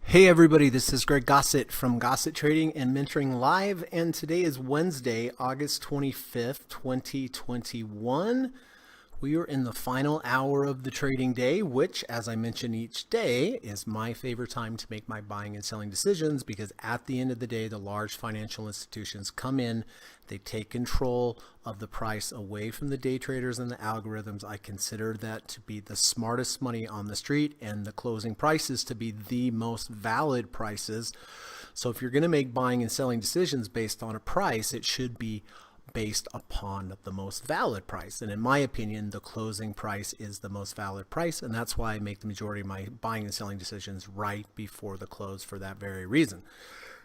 Hey everybody, this is Greg Gossett from Gossett Trading and Mentoring Live, and today is Wednesday, August 25th, 2021. We are in the final hour of the trading day, which, as I mention each day, is my favorite time to make my buying and selling decisions because at the end of the day, the large financial institutions come in, they take control of the price away from the day traders and the algorithms. I consider that to be the smartest money on the street and the closing prices to be the most valid prices. So if you're going to make buying and selling decisions based on a price, it should be based upon the most valid price. And in my opinion, the closing price is the most valid price. And that's why I make the majority of my buying and selling decisions right before the close for that very reason.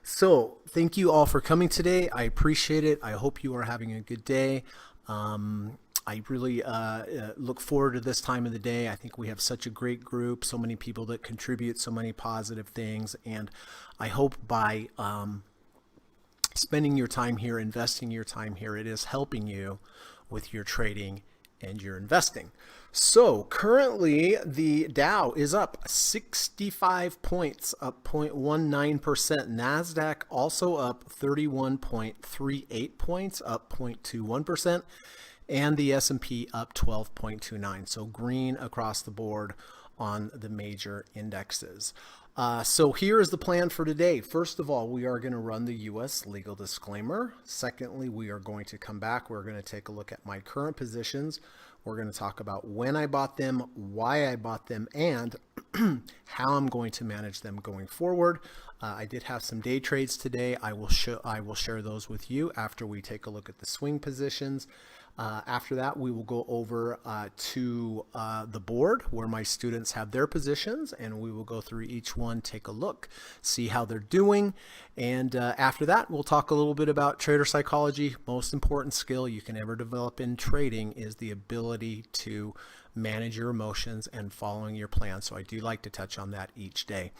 So thank you all for coming today. I appreciate it. I hope you are having a good day. I really look forward to this time of the day. I think we have such a great group, so many people that contribute so many positive things. And I hope by spending your time here, investing your time here, it is helping you with your trading and your investing. So currently the Dow is up 65 points, up 0.19%. NASDAQ also up 31.38 points, up 0.21%. And the S&P up 12.29. So green across the board on the major indexes. So here is the plan for today. First of all, we are going to run the U.S. legal disclaimer. Secondly, we are going to come back. We're going to take a look at my current positions. We're going to talk about when I bought them, why I bought them, and how I'm going to manage them going forward. I did have some day trades today. I will share those with you after we take a look at the swing positions. After that, we will go over to the board where my students have their positions, and we will go through each one, take a look, see how they're doing. And after that, we'll talk a little bit about trader psychology. Most important skill you can ever develop in trading is the ability to manage your emotions and following your plan. So I do like to touch on that each day.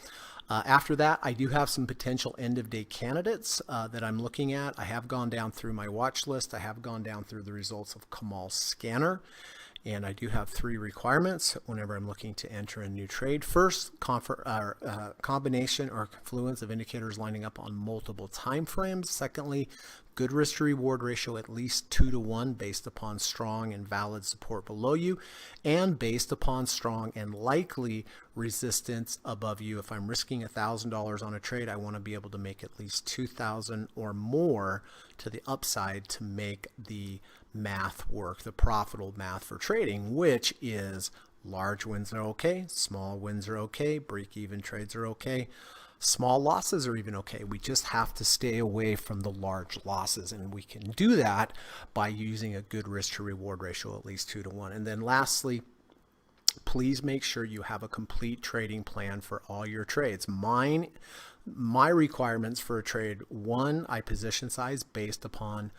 After that, I do have some potential end of day candidates that I'm looking at. I have gone down through my watch list. I have gone down through the results of Kamal's scanner. And I do have 3 requirements whenever I'm looking to enter a new trade. First, combination or confluence of indicators lining up on multiple time frames. Secondly, good risk to reward ratio at least 2-to-1 based upon strong and valid support below you and based upon strong and likely resistance above you. If I'm risking $1,000 on a trade, I want to be able to make at least $2,000 or more to the upside to make the math work, the profitable math for trading, which is large wins are okay, small wins are okay, break-even trades are okay, small losses are even okay. We just have to stay away from the large losses, and we can do that by using a good risk to reward ratio, at least 2-to-1. And then lastly, please make sure you have a complete trading plan for all your trades. My requirements for a trade: 1, I position size based upon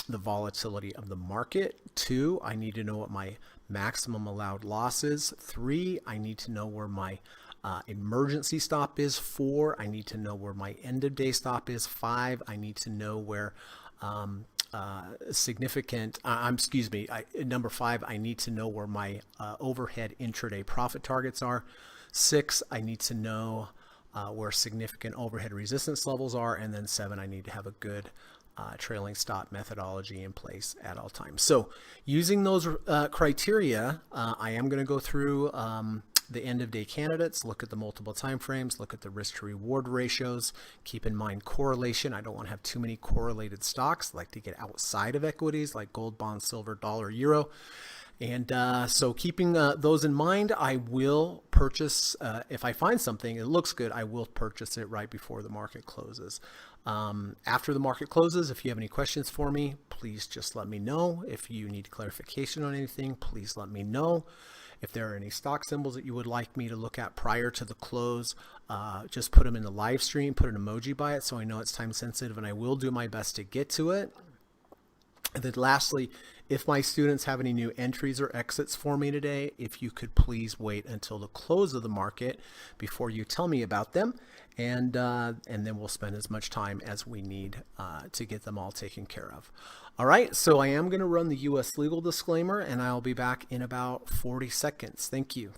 the volatility of the market. 2, I need to know what my maximum allowed loss is. 3, I need to know where my emergency stop is. 4, I need to know where my end of day stop is. 5, I need to know where number 5, I need to know where my overhead intraday profit targets are. 6, I need to know where significant overhead resistance levels are. And then 7, I need to have a good trailing stop methodology in place at all times. So using those criteria, I am going to go through the end of day candidates, look at the multiple time frames, look at the risk to reward ratios, keep in mind correlation. I don't want to have too many correlated stocks. I like to get outside of equities like gold, bond, silver, dollar, euro. And so keeping those in mind, I will purchase, if I find something, it looks good, I will purchase it right before the market closes. After the market closes, if you have any questions for me, please just let me know. If you need clarification on anything, please let me know. If there are any stock symbols that you would like me to look at prior to the close, just put them in the live stream, put an emoji by it so I know it's time sensitive, and I will do my best to get to it. And then lastly, if my students have any new entries or exits for me today, if you could please wait until the close of the market before you tell me about them, and then we'll spend as much time as we need to get them all taken care of. All right, so I am going to run the U.S. legal disclaimer, and I'll be back in about 40 seconds. Thank you.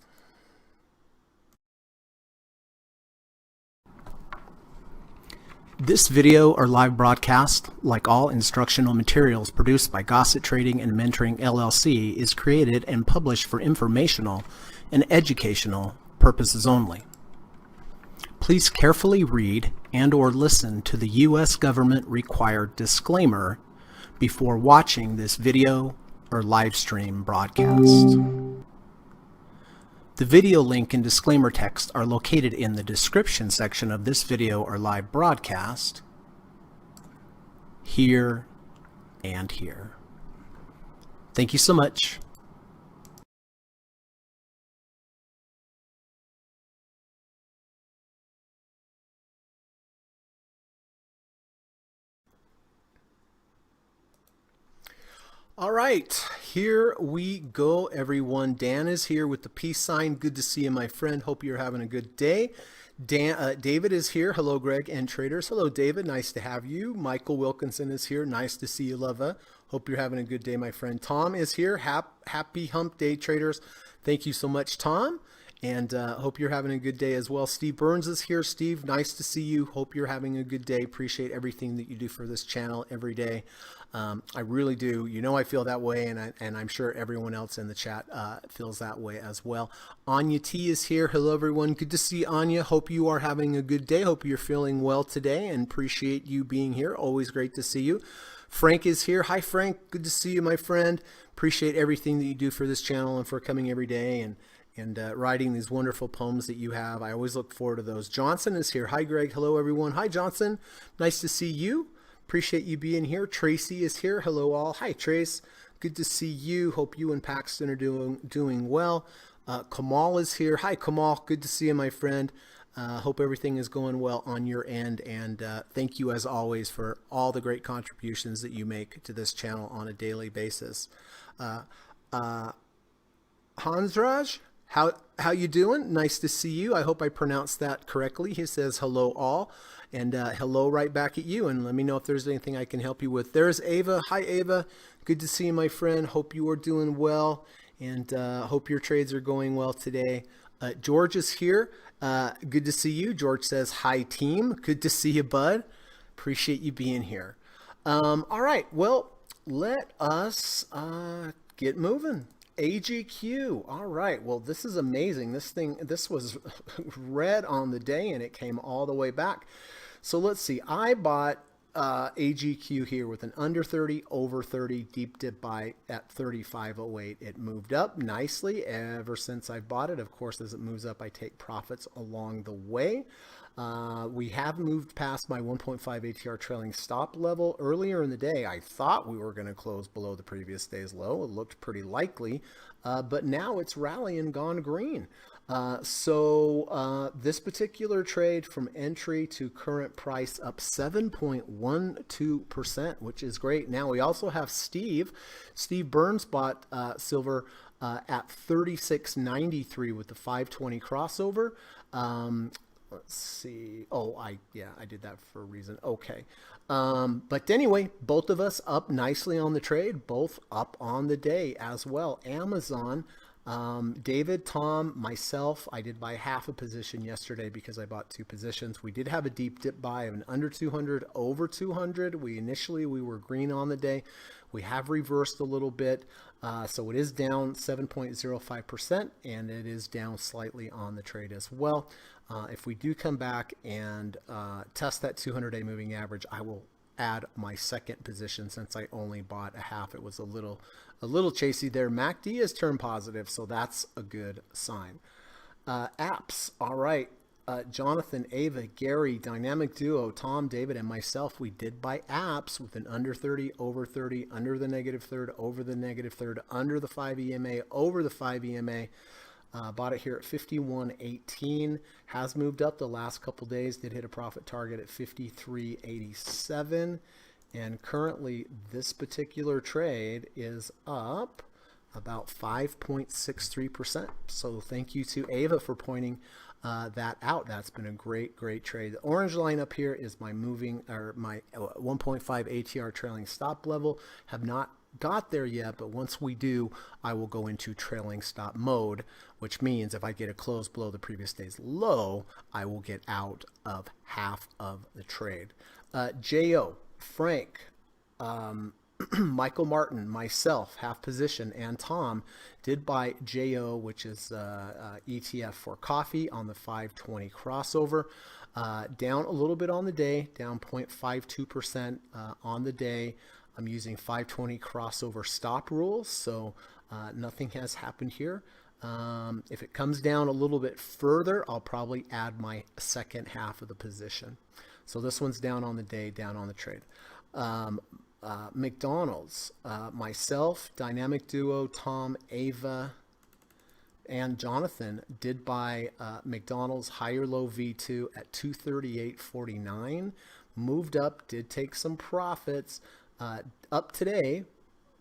This video or live broadcast, like all instructional materials produced by Gossett Trading and Mentoring LLC, is created and published for informational and educational purposes only. Please carefully read and/or listen to the U.S. government required disclaimer before watching this video or live stream broadcast. The video link and disclaimer text are located in the description section of this video or live broadcast, here and here. Thank you so much. All right, here we go, everyone. Dan is here with the peace sign. Good to see you, my friend. Hope you're having a good day. David is here. Hello, Greg and traders. Hello, David. Nice to have you. Michael Wilkinson is here. Nice to see you, Lova. Hope you're having a good day, my friend. Tom is here. Happy hump day, traders. Thank you so much, Tom. And hope you're having a good day as well. Steve Burns is here. Steve, nice to see you. Hope you're having a good day. Appreciate everything that you do for this channel every day. I really do. You know I feel that way, and I'm sure everyone else in the chat feels that way as well. Anya T is here. Hello, everyone. Good to see Anya. Hope you are having a good day. Hope you're feeling well today, and appreciate you being here. Always great to see you. Frank is here. Hi, Frank. Good to see you, my friend. Appreciate everything that you do for this channel and for coming every day and writing these wonderful poems that you have. I always look forward to those. Johnson is here. Hi, Greg. Hello, everyone. Hi, Johnson. Nice to see you. Appreciate you being here. Tracy is here. Hello, all. Hi, Trace. Good to see you. Hope you and Paxton are doing well. Kamal is here. Hi, Kamal. Good to see you, my friend. Hope everything is going well on your end. And thank you, as always, for all the great contributions that you make to this channel on a daily basis. Hansraj, how you doing? Nice to see you. I hope I pronounced that correctly. He says hello all, and hello right back at you, and let me know if there's anything I can help you with. There's Ava. Hi, Ava. Good to see you, my friend. Hope you are doing well, and hope your trades are going well today. George is here. Good to see you. George says hi, team. Good to see you, bud. Appreciate you being here. All right, well, let us get moving. AGQ. All right. Well, this is amazing. This was red on the day and it came all the way back. So let's see. I bought AGQ here with an under 30, over 30 deep dip buy at 35.08. It moved up nicely ever since I bought it. Of course, as it moves up, I take profits along the way. We have moved past my 1.5 ATR trailing stop level. Earlier in the day, I thought we were going to close below the previous day's low. It looked pretty likely, but now it's rallying, gone green. So this particular trade from entry to current price up 7.12%, which is great. Now we also have Steve Burns bought silver at 36.93 with the 520 crossover. Let's see. Oh, I did that for a reason. Okay. But anyway, both of us up nicely on the trade, both up on the day as well. Amazon, David, Tom, myself, I did buy half a position yesterday because I bought two positions. We did have a deep dip buy of an under 200, over 200. We were green on the day. We have reversed a little bit. So it is down 7.05% and it is down slightly on the trade as well. If we do come back and test that 200-day moving average, I will add my second position since I only bought a half. It was a little chasey there. MACD has turned positive, so that's a good sign. Apps, all right. Jonathan, Ava, Gary, Dynamic Duo, Tom, David, and myself, we did buy apps with an under 30, over 30, under the negative third, over the negative third, under the 5 EMA, over the 5 EMA. Bought it here at 51.18. Has moved up the last couple days. Did hit a profit target at 53.87. And currently, this particular trade is up about 5.63%. So thank you to Ava for pointing that out. That's been a great trade. The orange line up here is my my 1.5 ATR trailing stop level. Have not got there yet, but once we do, I will go into trailing stop mode, which means if I get a close below the previous day's low, I will get out of half of the trade. J.O., Frank, Michael Martin, myself, half position, and Tom did buy JO, which is ETF for coffee on the 520 crossover. Down a little bit on the day, down 0.52% on the day. I'm using 520 crossover stop rules, so nothing has happened here. If it comes down a little bit further, I'll probably add my second half of the position. So this one's down on the day, down on the trade. McDonald's, myself, Dynamic Duo, Tom, Ava, and Jonathan did buy McDonald's higher low V2 at 238.49. Moved up, did take some profits. Up today,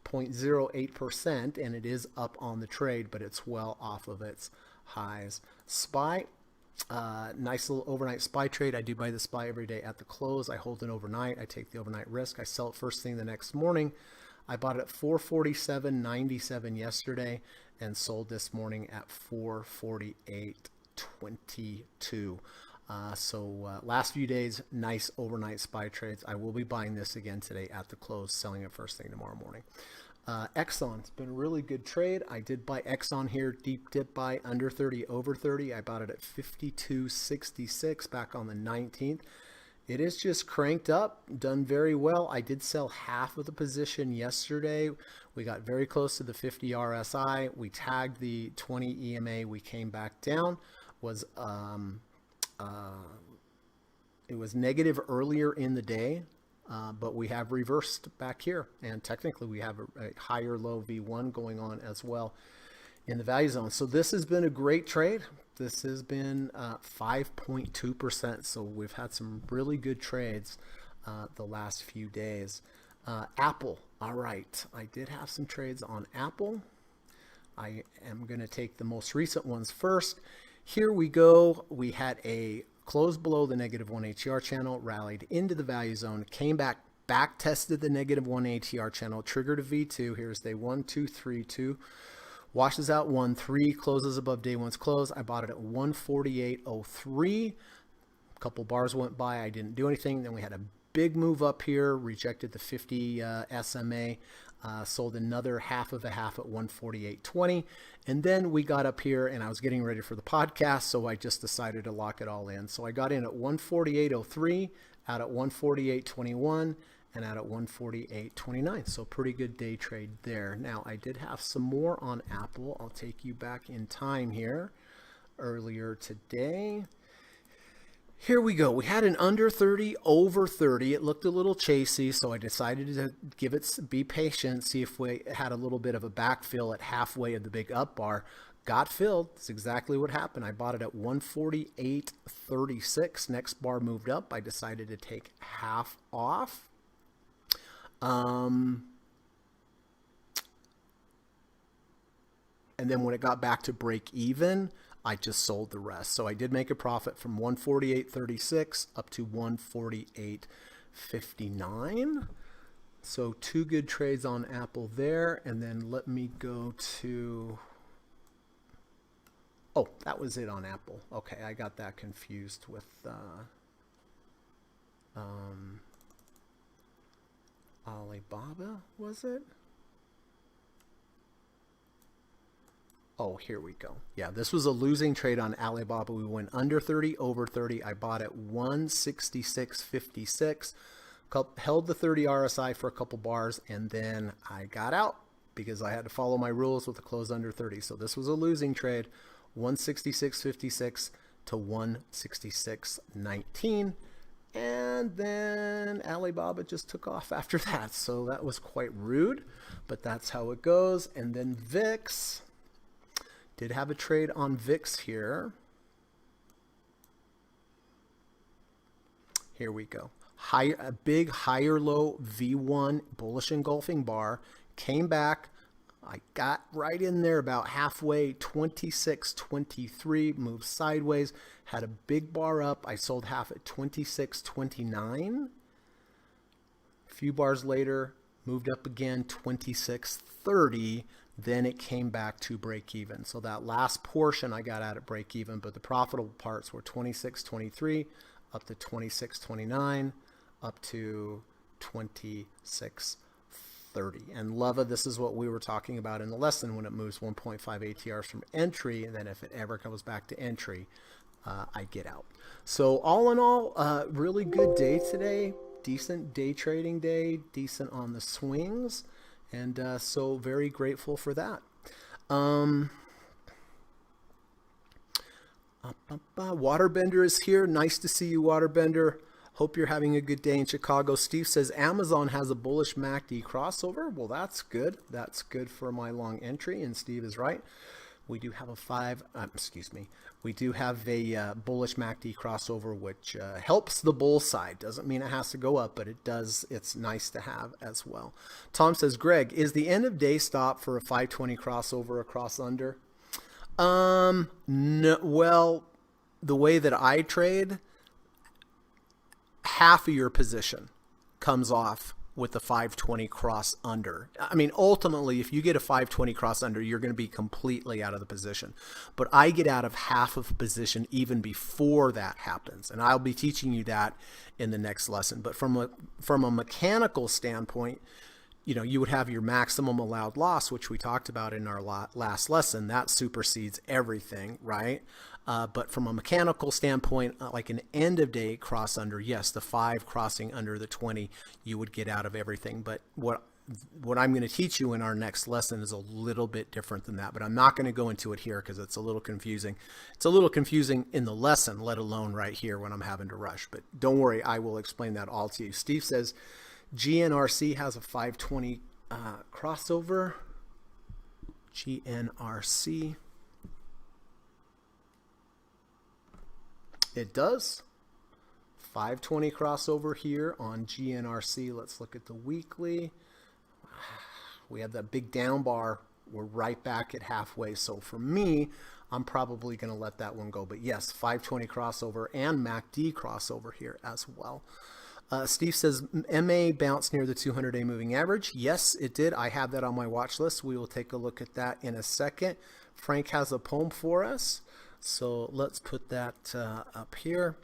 0.08%, and it is up on the trade, but it's well off of its highs. SPY, nice little overnight SPY trade. I do buy the SPY every day at the close. I hold it overnight. I take the overnight risk. I sell it first thing the next morning. I bought it at 447.97 yesterday and sold this morning at 448.22. Last few days, nice overnight SPY trades. I will be buying this again today at the close, selling it first thing tomorrow morning. Exxon, it's been a really good trade. I did buy Exxon here, deep dip buy, under 30, over 30. I bought it at 52.66 back on the 19th. It is just cranked up, done very well. I did sell half of the position yesterday. We got very close to the 50 RSI. We tagged the 20 EMA. We came back down. It was negative earlier in the day, but we have reversed back here. And technically, we have a higher low V1 going on as well in the value zone. So this has been a great trade. This has been 5.2%. So we've had some really good trades the last few days. Apple. All right. I did have some trades on Apple. I am going to take the most recent ones first. Here we go. We had a close below the -1 ATR channel, rallied into the value zone, came back, back tested the -1 ATR channnel, triggered a V2. Here's day 1, 2, 3, 2. Washes out 1, 3, closes above day 1's close. I bought it at 148.03. A couple bars went by. I didn't do anything. Then we had a big move up here, rejected the 50 SMA, sold another half of a half at 148.20. And then we got up here and I was getting ready for the podcast, so I just decided to lock it all in. So I got in at 148.03, out at 148.21, and out at 148.29. So pretty good day trade there. Now I did have some more on Apple. I'll take you back in time here earlier today. Here we go. We had an under 30, over 30. It looked a little chasey, so I decided to be patient, see if we had a little bit of a backfill at halfway of the big up bar. Got filled. That's exactly what happened. I bought it at 148.36. Next bar moved up. I decided to take half off. And then when it got back to break even, I just sold the rest. So I did make a profit from 148.36 up to 148.59. So two good trades on Apple there. And then let me go to, oh, that was it on Apple. Okay, I got that confused with Alibaba, was it? Oh, here we go. Yeah, this was a losing trade on Alibaba. We went under 30, over 30. I bought at 166.56, held the 30 RSI for a couple bars, and then I got out because I had to follow my rules with a close under 30. So this was a losing trade, 166.56 to 166.19. And then Alibaba just took off after that. So that was quite rude, but that's how it goes. And then Vixx. Did have a trade on Vixx here. Here we go. A big higher low V1 bullish engulfing bar. Came back. I got right in there about halfway, 26.23, moved sideways, had a big bar up. I sold half at 26.29. A few bars later, moved up again, 26.30. Then it came back to break even. So that last portion I got out at break even, but the profitable parts were 26.23 up to 26.29, up to 26.30. And Leva, this is what we were talking about in the lesson when it moves 1.5 ATRs from entry, and then if it ever comes back to entry, I get out. So all in all, really good day today. Decent day trading day, decent on the swings, and so very grateful for that. Waterbender is here. Nice to see you, Waterbender. Hope you're having a good day in Chicago. Steve says Amazon has a bullish MACD crossover. Well, that's good. That's good for my long entry, and Steve is right. We do have a we do have a bullish MACD crossover, which helps the bull side. Doesn't mean it has to go up, but it does. It's nice to have as well. Tom says, Greg, is the end of day stop for a 520 crossover across under? No, well, the way that I trade, half of your position comes off with the 520 cross under. I mean, ultimately, if you get a 520 cross under, you're going to be completely out of the position. But I get out of half of position even before that happens. And I'll be teaching you that in the next lesson. But from a mechanical standpoint, you know, you would have your maximum allowed loss, which we talked about in our last lesson. That supersedes everything, right? But from a mechanical standpoint, like an end of day cross under, yes, the 5 crossing under the 20, you would get out of everything. But what I'm going to teach you in our next lesson is a little bit different than that. But I'm not going to go into it here because it's a little confusing. It's a little confusing in the lesson, let alone right here when I'm having to rush. But don't worry, I will explain that all to you. Steve says GNRC has a 520 crossover. GNRC. It does. 520 crossover here on GNRC. Let's look at the weekly. We have that big down bar. We're right back at halfway. So for me, I'm probably going to let that one go. But yes, 520 crossover and MACD crossover here as well. Steve says, MA bounced near the 200-day moving average. Yes, it did. I have that on my watch list. We will take a look at that in a second. Frank has a poem for us. So let's put that up here.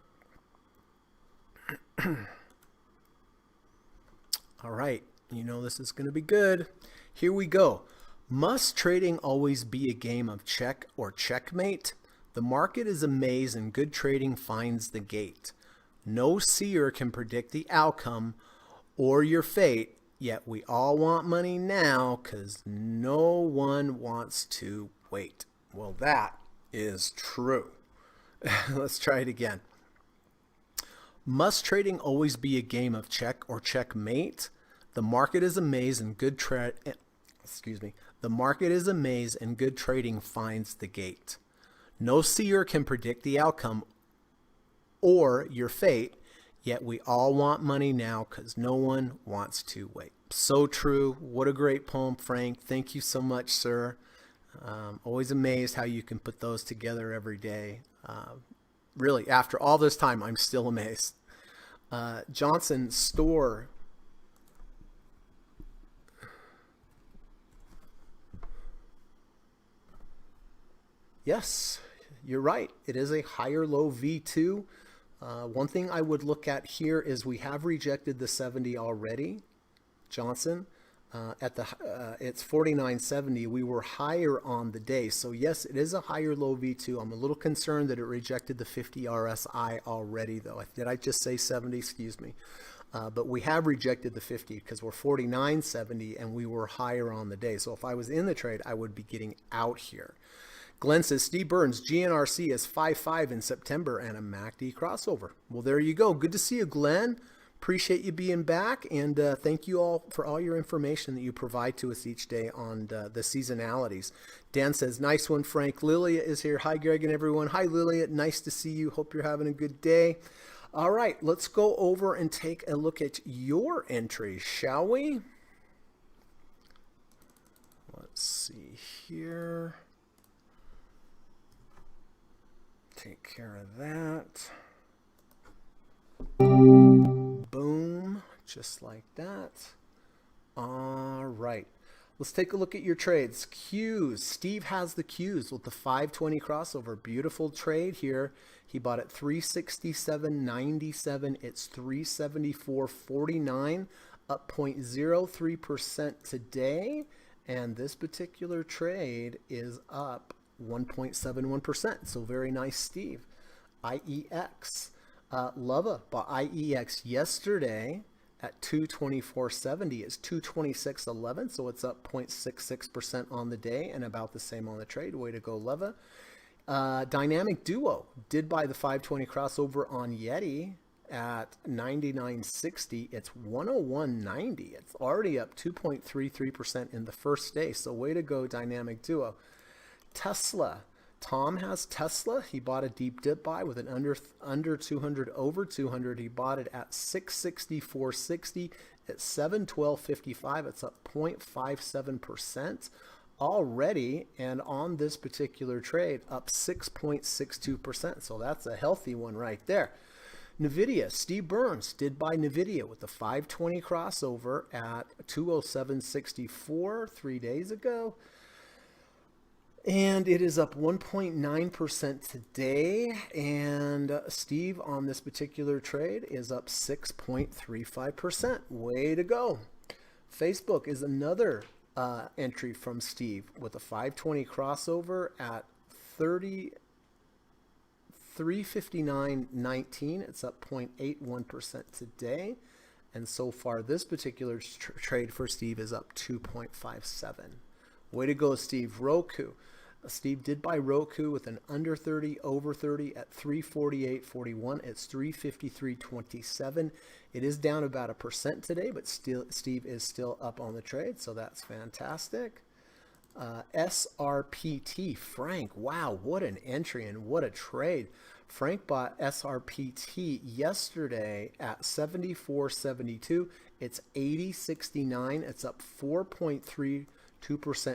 All right. You know this is going to be good. Here we go. Must trading always be a game of check or checkmate? The market is a maze and good trading finds the gate. No seer can predict the outcome or your fate, yet we all want money now because no one wants to wait. Well, that is true. Let's try it again. Must trading always be a game of check or checkmate? The market is a maze and good The market is a maze and good trading finds the gate. No seer can predict the outcome or your fate, yet we all want money now because no one wants to wait. So true. What a great poem, Frank. Thank you so much, sir. Always amazed how you can put those together every day. Really, after all this time, I'm still amazed. Johnson Store. Yes, you're right. It is a higher low V2. One thing I would look at here is we have rejected the 70 already, Johnson. It's 49.70. We were higher on the day. So yes, it is a higher low V2. I'm a little concerned that it rejected the 50 RSI already though. Did I just say 70? Excuse me. But we have rejected the 50 because we're 49.70 and we were higher on the day. So if I was in the trade, I would be getting out here. Glenn says, Steve Burns, GNRC is 5.5 in September and a MACD crossover. Well, there you go. Good to see you, Glenn. Appreciate you being back. And thank you all for all your information that you provide to us each day on the seasonalities. Dan says, nice one, Frank. Lilia is here. Hi, Greg and everyone. Hi, Lilia. Nice to see you. Hope you're having a good day. All right, let's go over and take a look at your entries, shall we? Let's see here. Take care of that. Boom, just like that. All right. Let's take a look at your trades. Qs. Steve has the Qs with the 520 crossover. Beautiful trade here. He bought at 367.97. It's 374.49, up 0.03% today. And this particular trade is up 1.71%. So very nice, Steve. IEX. Lava bought IEX yesterday at 224.70. It's 226.11, so it's up 0.66% on the day and about the same on the trade. Way to go, Leva. Dynamic Duo did buy the 520 crossover on Yeti at 99.60. It's 101.90. It's already up 2.33% in the first day, so way to go, Dynamic Duo. Tesla. Tom has Tesla. He bought a deep dip buy with an under 200, over 200. He bought it at 664.60. It's 712.55. It's up 0.57% already. And on this particular trade, up 6.62%. So that's a healthy one right there. NVIDIA. Steve Burns did buy NVIDIA with the 520 crossover at 207.64 3 days ago. And it is up 1.9% today. And Steve on this particular trade is up 6.35%. Way to go. Facebook is another entry from Steve with a 520 crossover at 359.19. It's up 0.81% today. And so far, this particular trade for Steve is up 2.57. Way to go, Steve. Roku. Steve did buy Roku with an under 30, over 30 at 348.41. It's 353.27. It is down about 1% today, but still, Steve is still up on the trade, so that's fantastic. SRPT, Frank. Wow, what an entry and what a trade. Frank bought SRPT yesterday at 74.72. It's 80.69. It's up 4.32%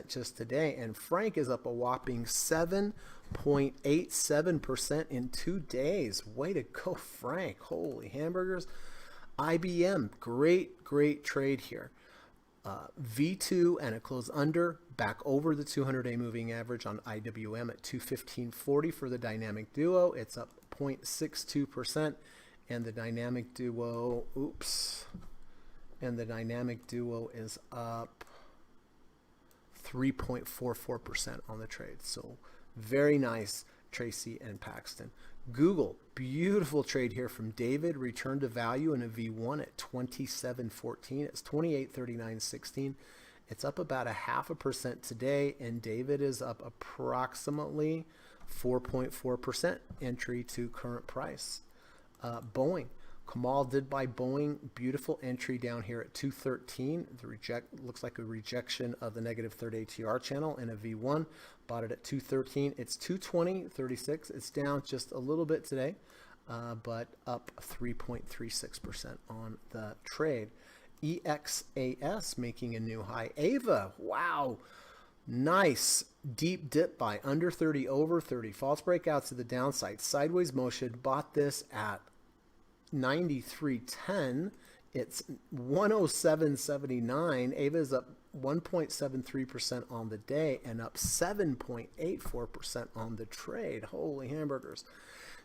just today, and Frank is up a whopping 7.87% in 2 days. Way to go, Frank. Holy hamburgers. IBM, great trade here. V2 and it closed under, back over the 200-day moving average on IWM at 215.40 for the Dynamic Duo. It's up 0.62%, and the Dynamic Duo, and the Dynamic Duo is up 3.44% on the trade. So very nice, Tracy and Paxton. Google, beautiful trade here from David. Return to value in a V1 at 27.14. It's 28.39.16. It's up about 0.5% today, and David is up approximately 4.4% entry to current price. Boeing. Kamal did buy Boeing. Beautiful entry down here at 213. Looks like a rejection of the negative third ATR channel in a V1. Bought it at 213. It's 220.36. It's down just a little bit today, but up 3.36% on the trade. EXAS making a new high. Ava, wow. Nice deep dip buy, under 30, over 30. False breakouts to the downside. Sideways motion. Bought this at 93.10. It's 107.79. Ava is up 1.73% on the day and up 7.84% on the trade. Holy hamburgers.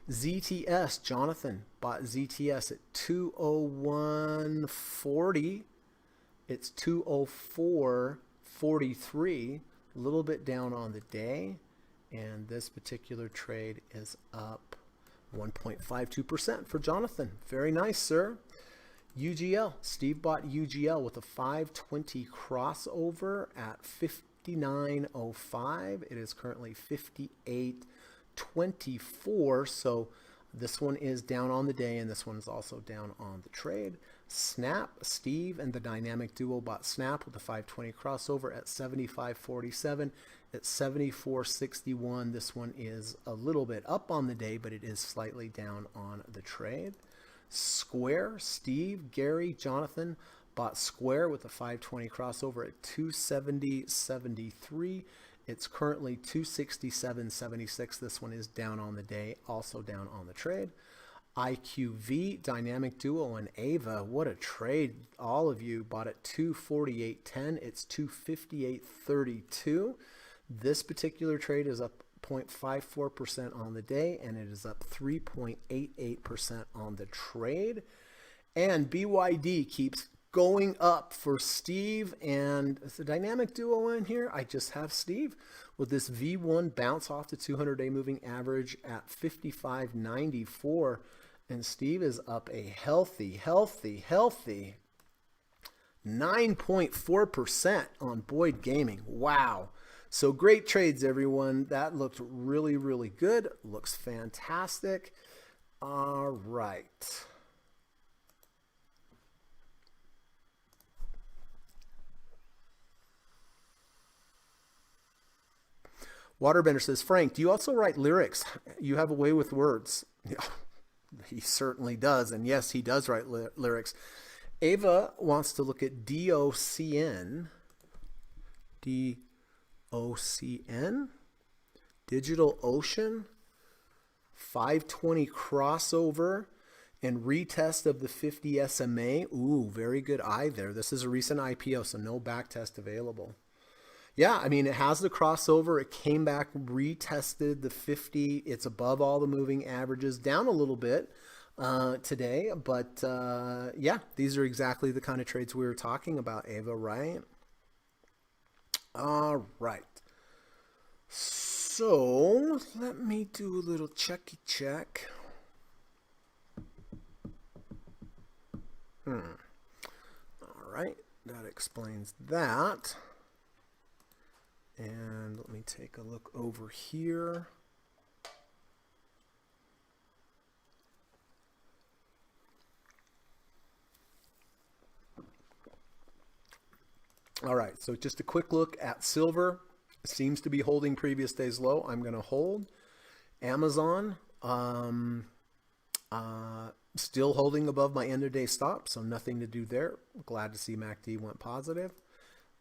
ZTS, Jonathan bought ZTS at 201.40. It's 204.43. A little bit down on the day, and this particular trade is up 1.52% for Jonathan. Very nice, sir. UGL. Steve bought UGL with a 520 crossover at 59.05. It is currently 58.24. So this one is down on the day, and this one is also down on the trade. Snap. Steve and the Dynamic Duo bought Snap with a 520 crossover at 75.47. It's 74.61. This one is a little bit up on the day, but it is slightly down on the trade. Square. Steve, Gary, Jonathan bought Square with a 520 crossover at 270.73. It's currently 267.76. This one is down on the day, also down on the trade. IQV, Dynamic Duo, and Ava. What a trade. All of you bought at 248.10. It's 258.32. This particular trade is up 0.54% on the day, and it is up 3.88% on the trade. And BYD keeps going up for Steve, and is the Dynamic Duo in here? I just have Steve with this V1 bounce off the 200-day moving average at 55.94, and Steve is up a healthy 9.4% on Boyd Gaming. Wow. So great trades, everyone. That looked really, really good. Looks fantastic. All right. Waterbender says, Frank, do you also write lyrics? You have a way with words. Yeah, he certainly does. And yes, he does write lyrics. Ava wants to look at DOCN. DOCN. Digital Ocean. 520 crossover. And retest of the 50 SMA. Ooh, very good eye there. This is a recent IPO, so no backtest available. Yeah, I mean, it has the crossover. It came back, retested the 50. It's above all the moving averages, down a little bit today. But yeah, these are exactly the kind of trades we were talking about, Ava, right? All right. So let me do a little checky check. All right, that explains that. And let me take a look over here. All right, so just a quick look at silver. Seems to be holding previous day's low. I'm going to hold. Amazon, still holding above my end of day stop, so nothing to do there. Glad to see MACD went positive.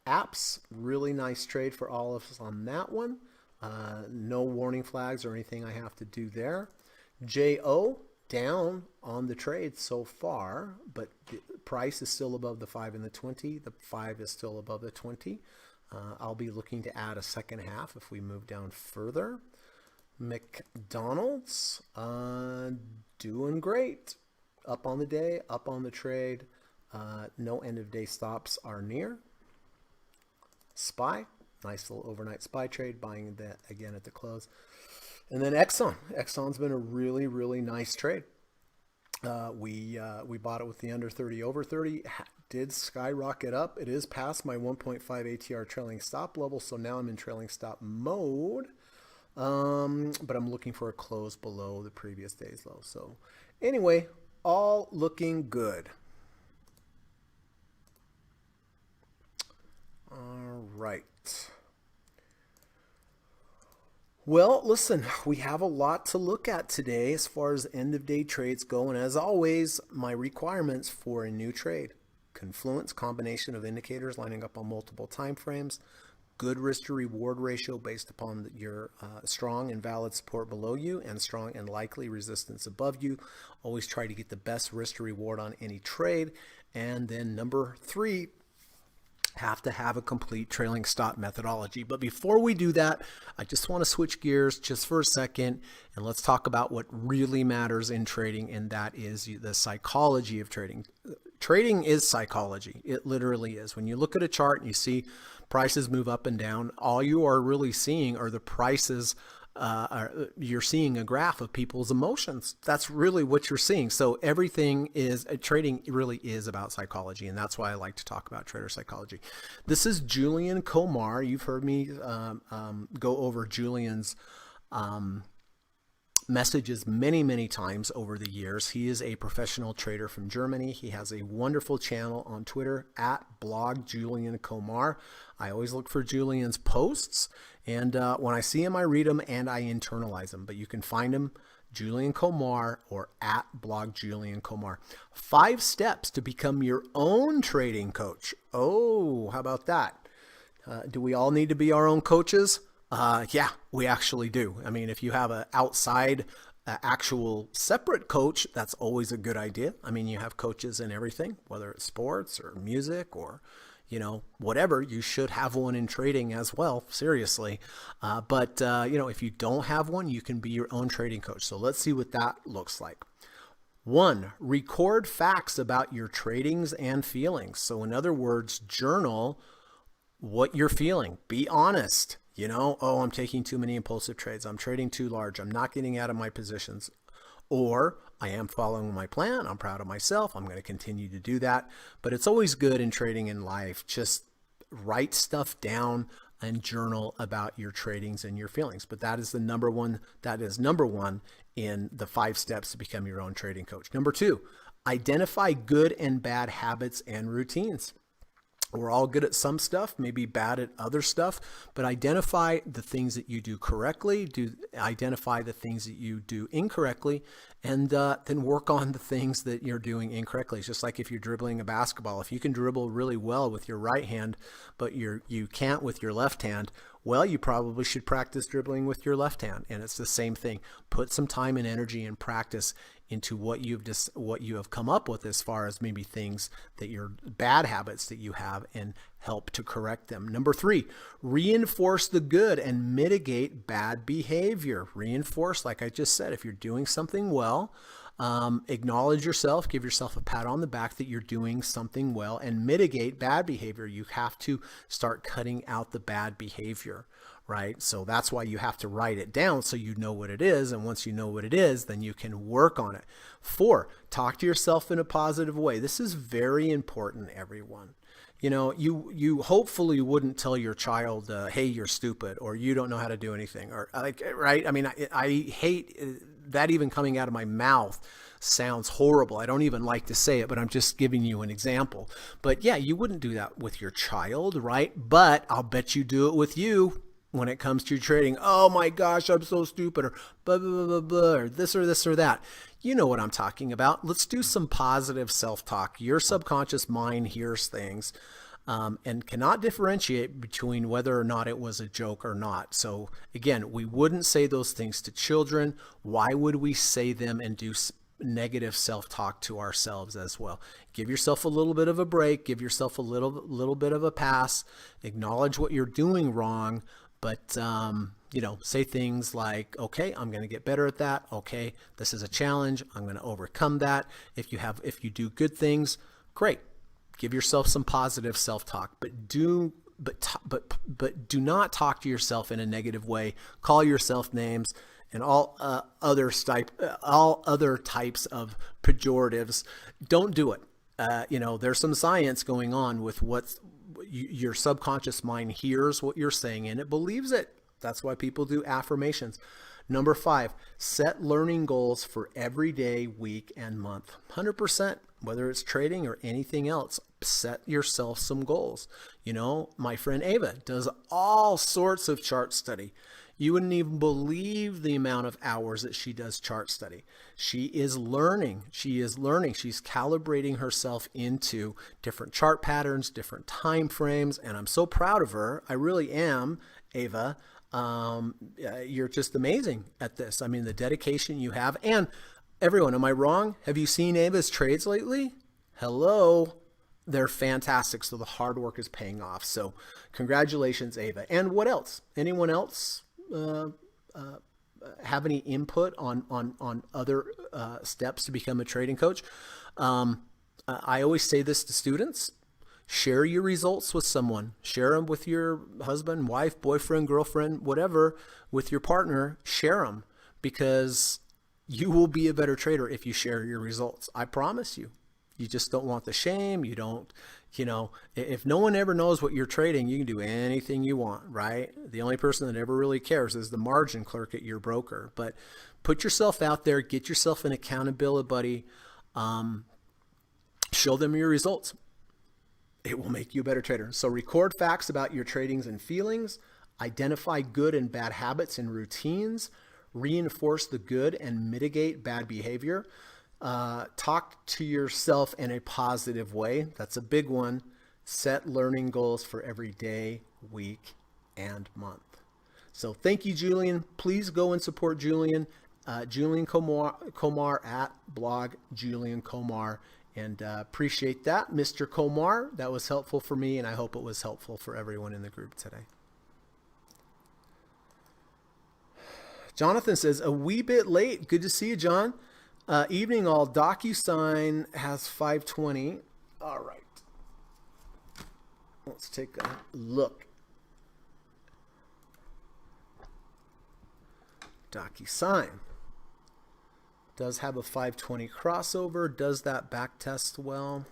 Apps, really nice trade for all of us on that one. No warning flags or anything I have to do there. JO, down on the trade so far, but the price is still above the 5 and the 20. The 5 is still above the 20. I'll be looking to add a second half if we move down further. McDonald's, doing great. Up on the day, up on the trade. No end of day stops are near. SPY, nice little overnight SPY trade, buying that again at the close. And then Exxon. Exxon's been a really, really nice trade. We bought it with the under 30, over 30. Did skyrocket up. It is past my 1.5 ATR trailing stop level, so now I'm in trailing stop mode. But I'm looking for a close below the previous day's low. So anyway, all looking good. All right. Well, listen, we have a lot to look at today as far as end of day trades go. And as always, my requirements for a new trade: confluence, combination of indicators lining up on multiple time frames, good risk to reward ratio based upon your strong and valid support below you and strong and likely resistance above you. Always try to get the best risk to reward on any trade. And then number 3, have to have a complete trailing stop methodology. But before we do that, I just want to switch gears just for a second, and let's talk about what really matters in trading, and that is the psychology of trading. Trading is psychology. It literally is. When you look at a chart and you see prices move up and down, all you are really seeing are the prices. You're seeing a graph of people's emotions. That's really what you're seeing. So everything is trading really is about psychology, and that's why I like to talk about trader psychology. This is Julian Komar. You've heard me go over Julian's messages many times over the years. He is a professional trader from Germany. He has a wonderful channel on Twitter at blog Julian Komar. I always look for Julian's posts, and when I see him, I read them and I internalize them. But you can find him, Julian Komar, or at blog Julian Komar. 5 steps to become your own trading coach. Oh, how about that? Do we all need to be our own coaches? Yeah, we actually do. I mean, if you have an outside an actual separate coach, that's always a good idea. I mean, you have coaches in everything, whether it's sports or music or, whatever. You should have one in trading as well, seriously. But if you don't have one, you can be your own trading coach. So let's see what that looks like. 1, record facts about your tradings and feelings. So in other words, journal what you're feeling. Be honest. Oh, I'm taking too many impulsive trades. I'm trading too large. I'm not getting out of my positions. Or I am following my plan. I'm proud of myself. I'm going to continue to do that. But it's always good in trading in life. Just write stuff down and journal about your tradings and your feelings. But that is number one in the 5 steps to become your own trading coach. Number 2, identify good and bad habits and routines. We're all good at some stuff, maybe bad at other stuff, but identify the things that you do correctly, identify the things that you do incorrectly, and then work on the things that you're doing incorrectly. It's just like if you're dribbling a basketball. If you can dribble really well with your right hand, but you can't with your left hand, well, you probably should practice dribbling with your left hand. And it's the same thing. Put some time and energy and practice into what you have come up with as far as maybe things that your bad habits that you have, and help to correct them. Number 3, reinforce the good and mitigate bad behavior. Reinforce, like I just said, if you're doing something well, acknowledge yourself, give yourself a pat on the back that you're doing something well, and mitigate bad behavior. You have to start cutting out the bad behavior, right? So that's why you have to write it down so you know what it is. And once you know what it is, then you can work on it. 4, talk to yourself in a positive way. This is very important, everyone. You hopefully wouldn't tell your child, hey, you're stupid, or you don't know how to do anything, or right? I mean, I hate that even coming out of my mouth. Sounds horrible. I don't even like to say it, but I'm just giving you an example. But yeah, you wouldn't do that with your child, right? But I'll bet you do it with you when it comes to trading. Oh my gosh, I'm so stupid, or blah, blah, blah, blah, or this or that. You know what I'm talking about. Let's do some positive self-talk. Your subconscious mind hears things and cannot differentiate between whether or not it was a joke or not. So again, we wouldn't say those things to children. Why would we say them and do negative self-talk to ourselves as well? Give yourself a little bit of a break. Give yourself a little bit of a pass. Acknowledge what you're doing wrong. But, say things like, okay, I'm going to get better at that. Okay, this is a challenge. I'm going to overcome that. If you do good things, great. Give yourself some positive self-talk, but do not talk to yourself in a negative way. Call yourself names and all other types of pejoratives. Don't do it. There's some science going on with your subconscious mind hears what you're saying and it believes it. That's why people do affirmations. Number 5, set learning goals for every day, week, and month. 100%, whether it's trading or anything else, set yourself some goals. My friend Ava does all sorts of chart study. You wouldn't even believe the amount of hours that she does chart study. She is learning. She's calibrating herself into different chart patterns, different time frames, and I'm so proud of her. I really am, Ava. You're just amazing at this. I mean, the dedication you have. And everyone, am I wrong? Have you seen Ava's trades lately? Hello. They're fantastic. So the hard work is paying off. So congratulations, Ava. And what else? Anyone else have any input on other steps to become a trading coach? I always say this to students. Share your results with someone. Share them with your husband, wife, boyfriend, girlfriend, whatever, with your partner. Share them, because you will be a better trader if you share your results. I promise you. You just don't want the shame. You don't, if no one ever knows what you're trading, you can do anything you want, right? The only person that ever really cares is the margin clerk at your broker. But put yourself out there, get yourself an accountability buddy, show them your results. It will make you a better trader. So record facts about your tradings and feelings, identify good and bad habits and routines, reinforce the good and mitigate bad behavior. Talk to yourself in a positive way. That's a big one. Set learning goals for every day, week, and month. So thank you, Julian. Please go and support Julian. Julian Komar at blog Julian Komar. And appreciate that, Mr. Komar. That was helpful for me, and I hope it was helpful for everyone in the group today. Jonathan says, a wee bit late. Good to see you, John. Evening all. DocuSign has 520. All right. Let's take a look. DocuSign does have a 520 crossover. Does that back test well?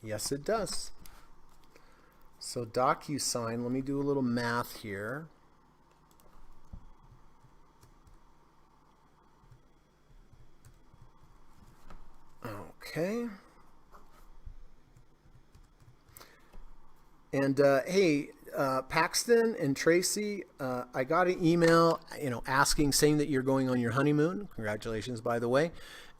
Yes, it does. So DocuSign, let me do a little math here. Okay. And hey, Paxton and Tracy, I got an email, saying that you're going on your honeymoon. Congratulations, by the way.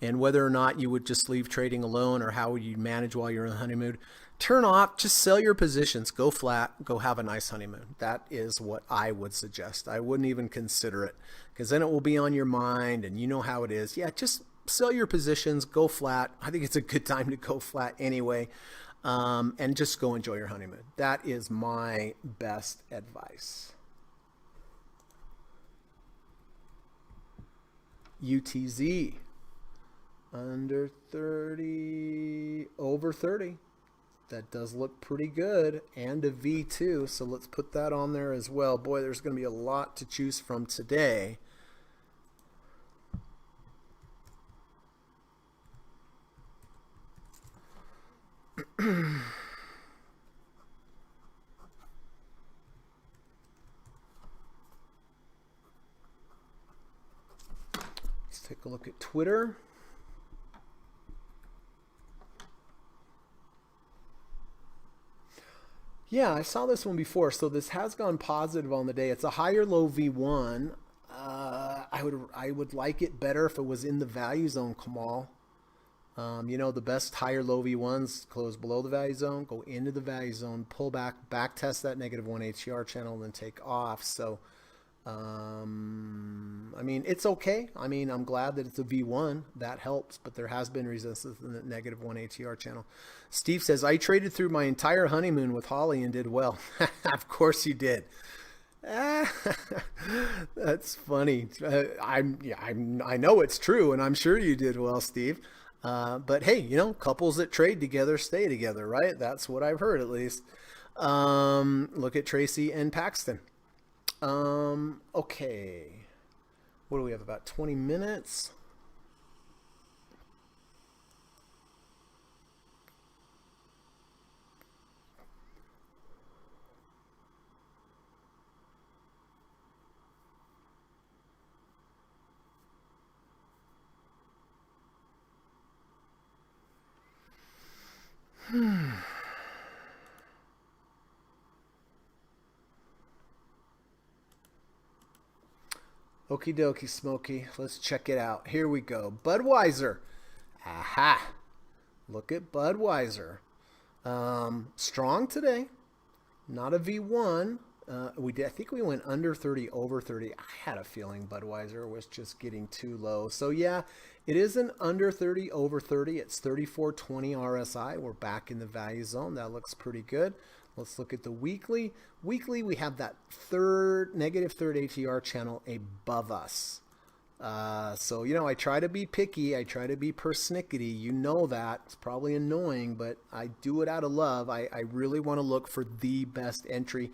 And whether or not you would just leave trading alone or how would you manage while you're on the honeymoon. Turn off, just sell your positions, go flat, go have a nice honeymoon. That is what I would suggest. I wouldn't even consider it because then it will be on your mind and you know how it is. Yeah, just sell your positions, go flat. I think it's a good time to go flat anyway. And just go enjoy your honeymoon. That is my best advice. UTZ, under 30, over 30. That does look pretty good, and a V2, so let's put that on there as well. Boy, there's going to be a lot to choose from today. Let's take a look at Twitter. Yeah, I saw this one before. So this has gone positive on the day. It's a higher low V1. I would like it better if it was in the value zone, Kamal. The best higher low V1s close below the value zone, go into the value zone, pull back test that -1 ATR channel, and then take off. So, it's okay. I'm glad that it's a V1. That helps, but there has been resistance in the -1 ATR channel. Steve says, I traded through my entire honeymoon with Holly and did well. Of course you did. That's funny. I know it's true, and I'm sure you did well, Steve. But hey, couples that trade together stay together, right? That's what I've heard, at least. Look at Tracy and Paxton. Okay. What do we have? About 20 minutes. Okie dokie, Smokey. Let's check it out. Here we go. Budweiser. Aha. Look at Budweiser. Strong today. Not a V1. I think we went under 30, over 30. I had a feeling Budweiser was just getting too low. So yeah, it is an under 30, over 30. It's 34.20 RSI. We're back in the value zone. That looks pretty good. Let's look at the weekly. Weekly, we have that negative third ATR channel above us. So, I try to be picky. I try to be persnickety. You know that. It's probably annoying, but I do it out of love. I really want to look for the best entry.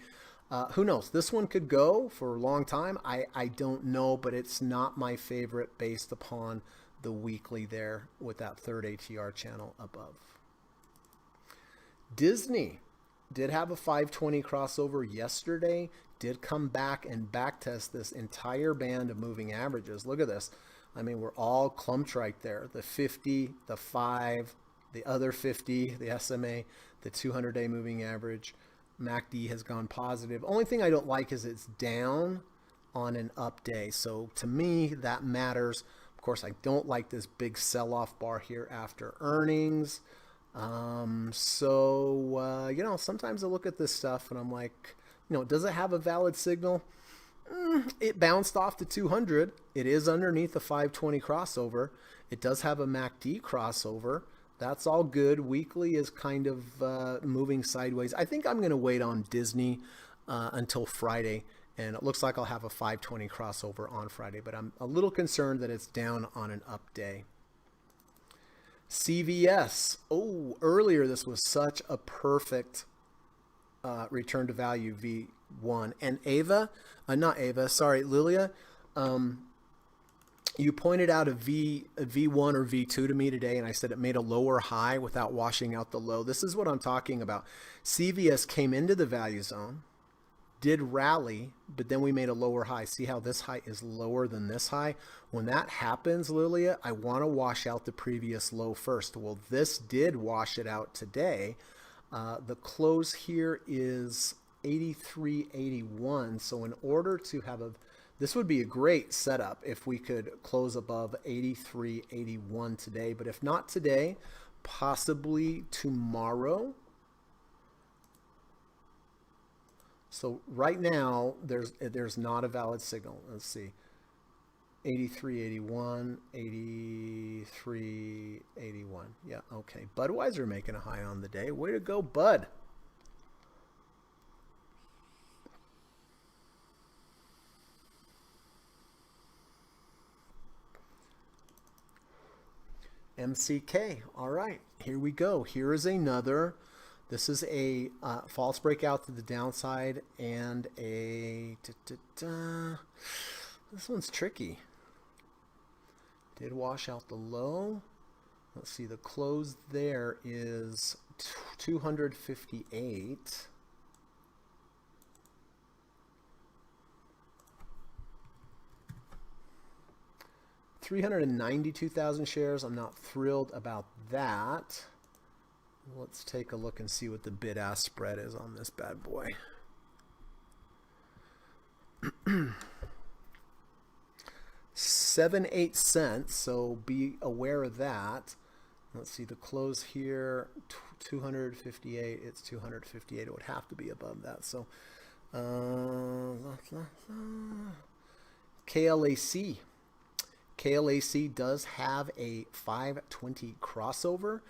Who knows? This one could go for a long time. I don't know, but it's not my favorite based upon the weekly there with that third ATR channel above. Disney did have a 520 crossover yesterday, did come back and backtest this entire band of moving averages. Look at this. We're all clumped right there. The 50, the 5, the other 50, the SMA, the 200-day moving average. MACD has gone positive. Only thing I don't like is it's down on an up day. So to me, that matters. Of course, I don't like this big sell-off bar here after earnings. You know, sometimes I look at this stuff and I'm like, you know, does it have a valid signal? It bounced off to 200. It is underneath the 520 crossover. It does have a MACD crossover. That's all good. Weekly is kind of moving sideways. I think I'm going to wait on Disney until Friday, and it looks like I'll have a 520 crossover on Friday, but I'm a little concerned that it's down on an up day. CVS. Oh, earlier this was such a perfect return to value V1. And Ava, not Ava, sorry, Lilia, you pointed out a V1 or V2 to me today, and I said it made a lower high without washing out the low. This is what I'm talking about. CVS came into the value zone, did rally, but then we made a lower high. See how this high is lower than this high? When that happens, Lilia, I want to wash out the previous low first. Well, this did wash it out today. The close here is 83.81. So in order to have this would be a great setup if we could close above 83.81 today. But if not today, possibly tomorrow. So right now, there's not a valid signal. Let's see. 83.81, 83.81. Yeah, okay. Budweiser making a high on the day. Way to go, Bud. MCK. All right, here we go. Here is another. This is a false breakout to the downside and a... This one's tricky. Did wash out the low. Let's see, the close there is 258. $392,000 shares. I'm not thrilled about that. Let's take a look and see what the bid-ask spread is on this bad boy. 7-8 cents, so be aware of that. Let's see, the close here, 258. It's 258. It would have to be above that. So, KLAC. KLAC does have a 520 crossover.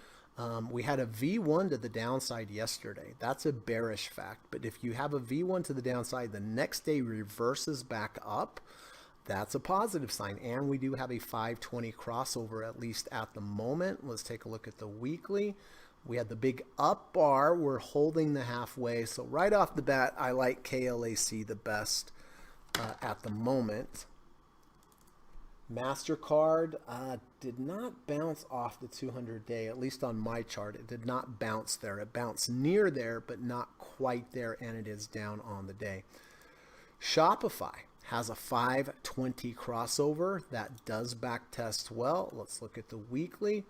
We had a V1 to the downside yesterday. That's a bearish fact. But if you have a V1 to the downside, the next day reverses back up. That's a positive sign. And we do have a 520 crossover, at least at the moment. Let's take a look at the weekly. We had the big up bar. We're holding the halfway. So right off the bat, I like KLAC the best at the moment. MasterCard did not bounce off the 200-day, at least on my chart. It did not bounce there. It bounced near there, but not quite there, and it is down on the day. Shopify has a 520 crossover. That does back test well. Let's look at the weekly.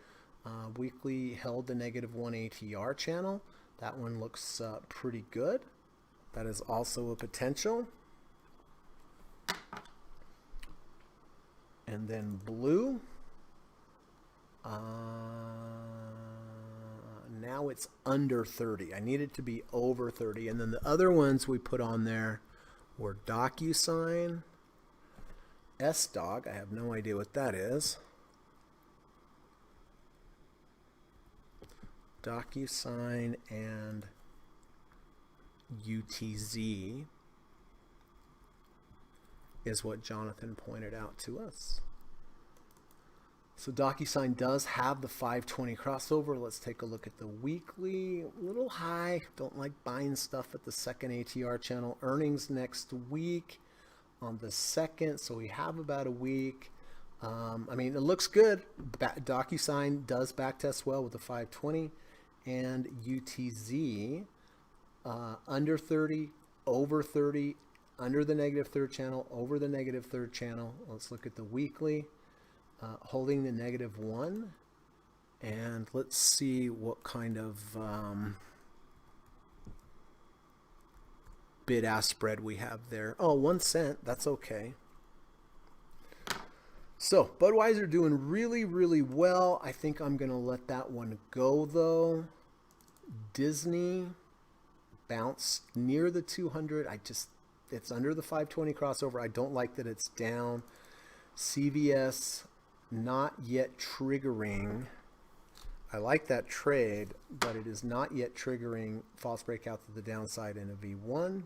Weekly held the -1 ATR channel. That one looks pretty good. That is also a potential. And then blue, now it's under 30. I need it to be over 30. And then the other ones we put on there were DocuSign, SDog. I have no idea what that is. DocuSign and UTZ. Is what Jonathan pointed out to us. So DocuSign does have the 520 crossover. Let's take a look at the weekly. A little high. Don't like buying stuff at the second ATR channel. Earnings next week on the 2nd. So we have about a week. I mean, it looks good. DocuSign does backtest well with the 520. And UTZ under 30, over 30, under the -3rd channel, over the -3rd channel. Let's look at the weekly, holding the -1. And let's see what kind of bid-ask spread we have there. Oh, 1 cent. That's okay. So Budweiser doing really, really well. I think I'm going to let that one go though. Disney bounced near the 200. It's under the 520 crossover. I don't like that it's down. CVS not yet triggering. I like that trade, but it is not yet triggering false breakout to the downside in a V1.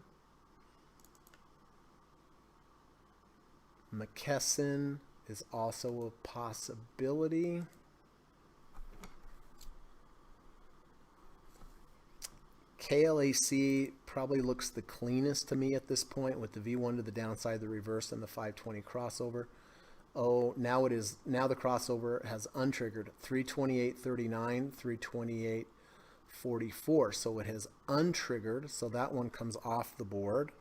McKesson is also a possibility. KLAC probably looks the cleanest to me at this point with the V1 to the downside, the reverse, and the 520 crossover. Oh, now the crossover has untriggered 328.39, 328.44. So it has untriggered. So that one comes off the board.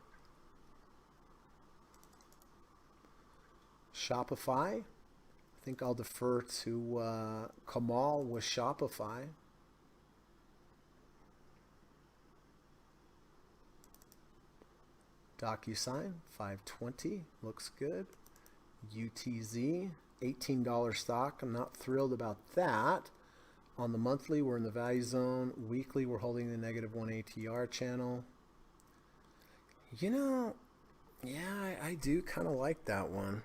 Shopify. I think I'll defer to Kamal with Shopify. DocuSign, 520, looks good. UTZ, $18 stock. I'm not thrilled about that. On the monthly, we're in the value zone. Weekly, we're holding the -1 ATR channel. You know, yeah, I do kind of like that one.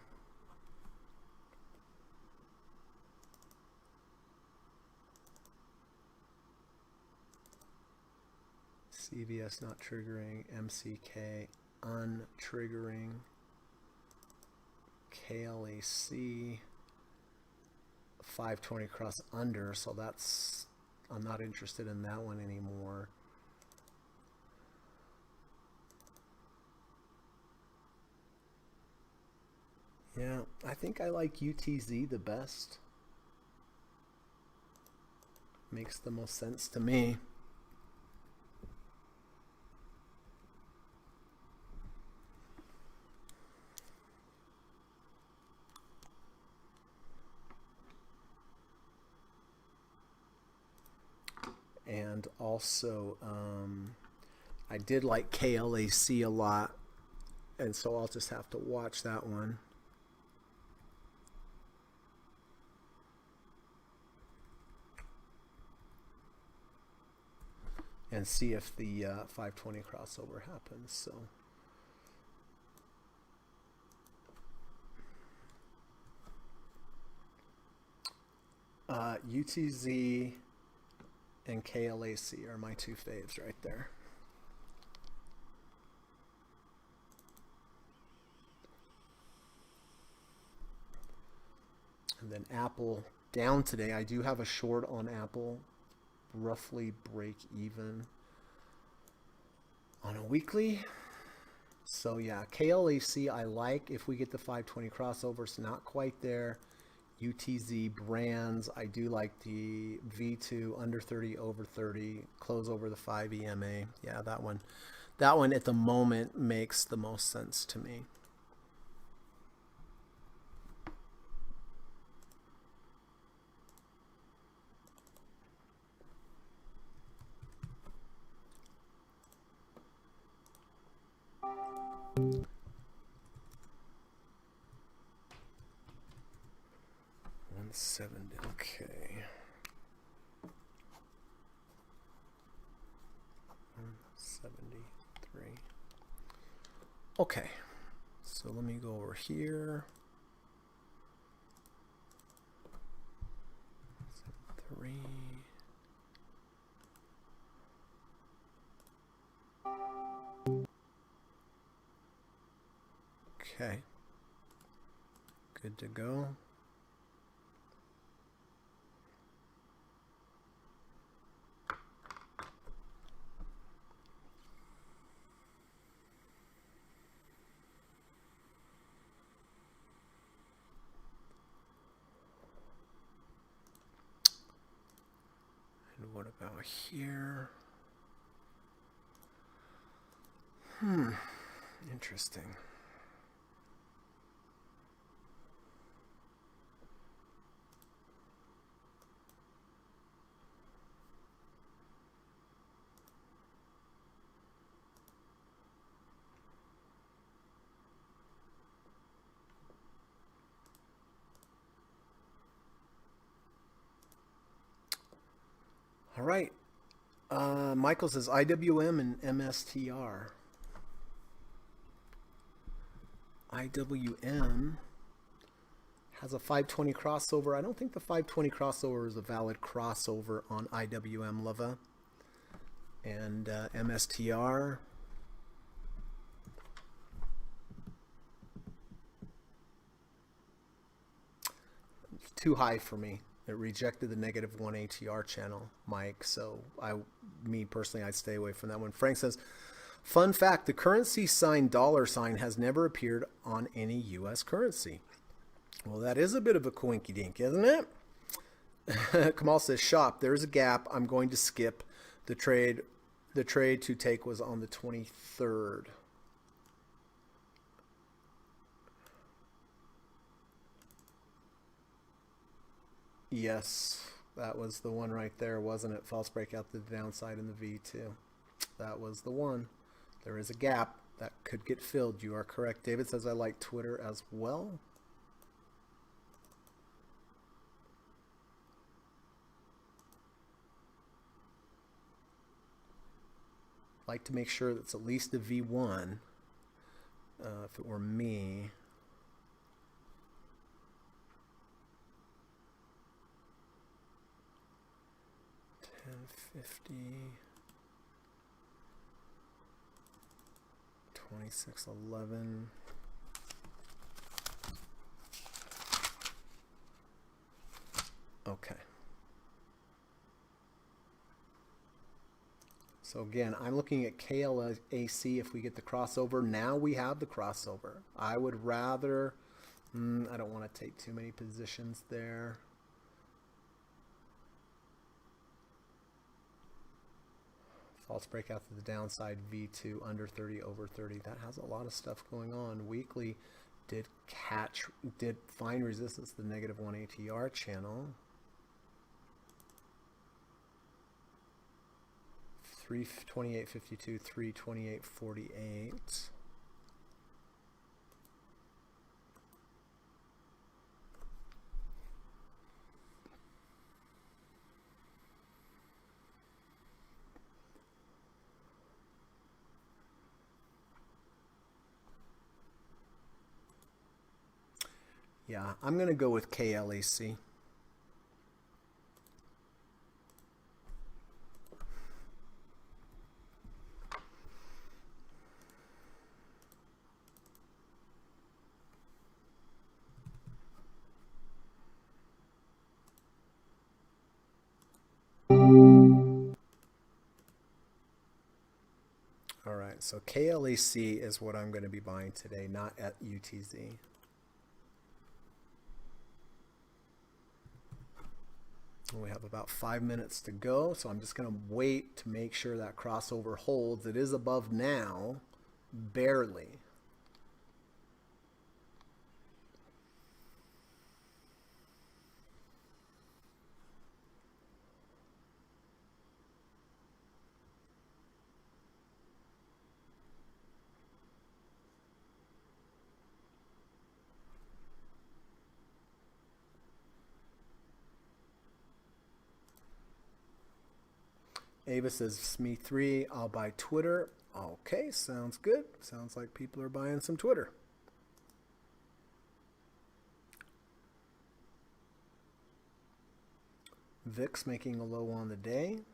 CVS not triggering, MCK untriggering, KLAC 520 cross under, so that's, I'm not interested in that one anymore. Yeah, I think I like UTZ the best. Makes the most sense to me. And also, I did like KLAC a lot, and so I'll just have to watch that one. And see if the 520 crossover happens. So UTZ and KLAC are my two faves right there. And then Apple down today. I do have a short on Apple, roughly break even on a weekly. So yeah, KLAC I like if we get the 520 crossovers, not quite there. UTZ brands, I do like the V2 under 30, over 30, close over the 5 EMA. Yeah, that one at the moment makes the most sense to me. Okay. 173. Okay. So let me go over here. 3. Okay. Good to go. What about here? Interesting. All right. Michael says IWM and MSTR. IWM has a 520 crossover. I don't think the 520 crossover is a valid crossover on IWM Leva. And MSTR. Too high for me. It rejected the -1 ATR channel, Mike. So me personally, I'd stay away from that one. Frank says, fun fact, the currency sign $ has never appeared on any US currency. Well, that is a bit of a coinky dink, isn't it? Kamal says, shop, there's a gap. I'm going to skip. The trade to take was on the 23rd. Yes, that was the one right there, wasn't it? False breakout to the downside in the V2. That was the one. There is a gap that could get filled. You are correct. David says, I like Twitter as well. Like to make sure that's at least a V1. If it were me. $10.50, 26.11. Okay. So again, I'm looking at KLAC if we get the crossover. Now we have the crossover. I would rather, I don't want to take too many positions there. False breakout to the downside, V2 under 30, over 30. That has a lot of stuff going on. Weekly did find resistance to the -1 ATR channel. 328.52, 328.48. Yeah, I'm going to go with KLAC. All right, so KLAC is what I'm going to be buying today, not at UTZ. We have about 5 minutes to go, so I'm just going to wait to make sure that crossover holds. It is above now, barely. Ava says, SME 3, I'll buy Twitter. Okay, sounds good. Sounds like people are buying some Twitter. Vixx making a low on the day.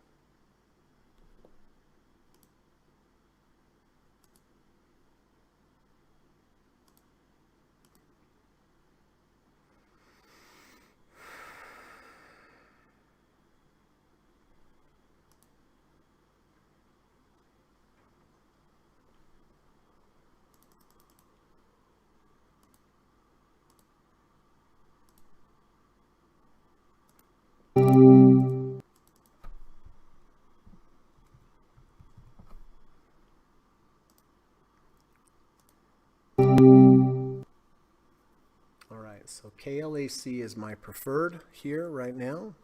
So KLAC is my preferred here right now.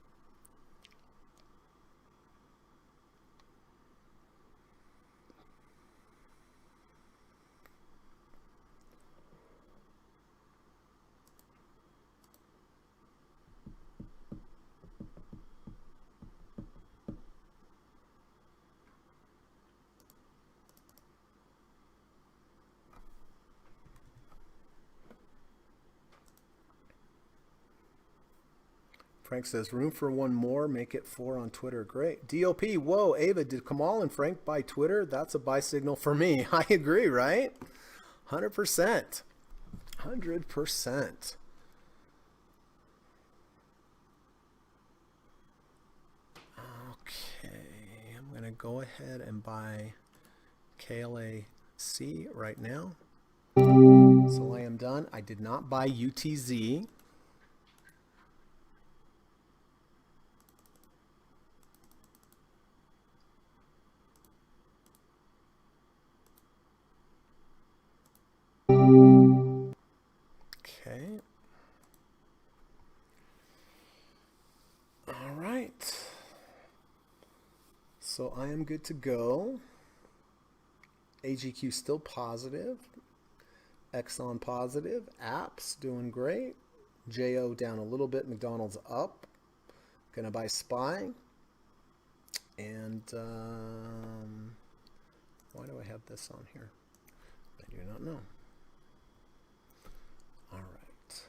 Frank says, room for one more. Make it 4 on Twitter. Great. DOP, whoa, Ava, did Kamal and Frank buy Twitter? That's a buy signal for me. I agree, right? 100%. 100%. Okay, I'm going to go ahead and buy KLAC right now. So I am done. I did not buy UTZ. Okay. All right. So I am good to go. AGQ still positive. Exxon positive. Apps doing great. JO down a little bit. McDonald's up. Gonna buy SPY. And why do I have this on here? I do not know. All right.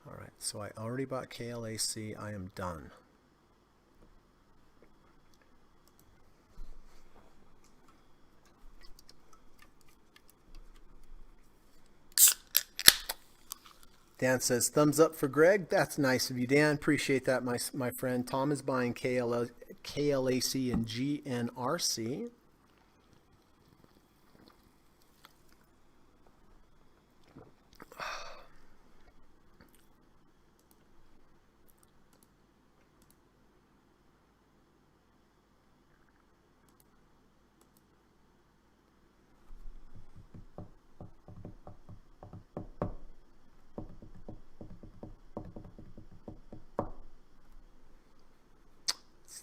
All right, so I already bought KLAC. I am done. Dan says, thumbs up for Greg. That's nice of you, Dan. Appreciate that, my friend. Tom is buying KLAC and GNRC.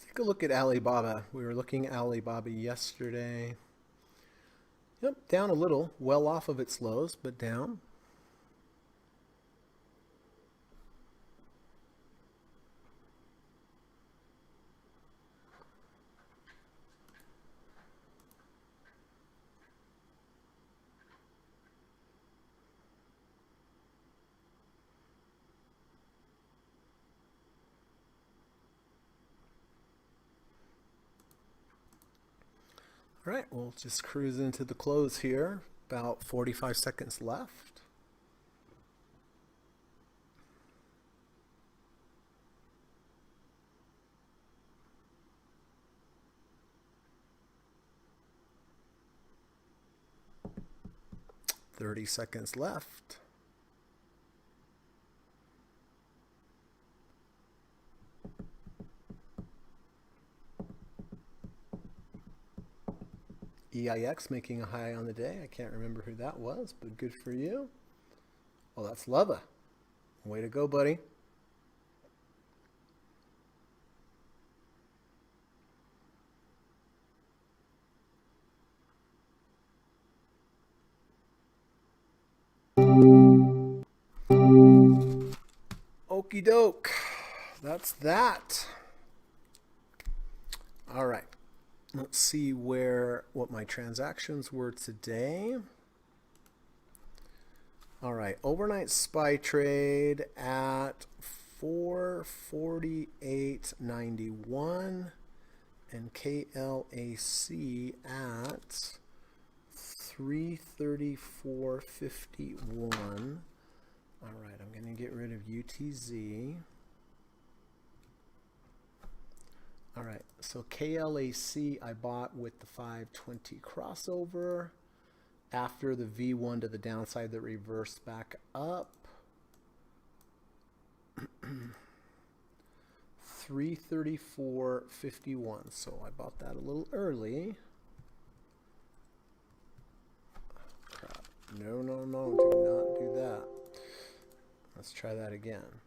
Take a look at Alibaba. We were looking at Alibaba yesterday. Yep, down a little, well off of its lows, but down. All right, we'll just cruise into the close here. About 45 seconds left. Thirty seconds left. EIX making a high on the day. I can't remember who that was, but good for you. Oh, that's Leva. Way to go, buddy. Okie doke. That's that. All right. Let's see what my transactions were today. All right, overnight SPY trade at 448.91 and KLAC at 334.51. All right, I'm going to get rid of UTZ. All right, so KLAC I bought with the 520 crossover after the V1 to the downside that reversed back up. 334.51, so I bought that a little early. Crap. No, no, no, do not do that. Let's try that again.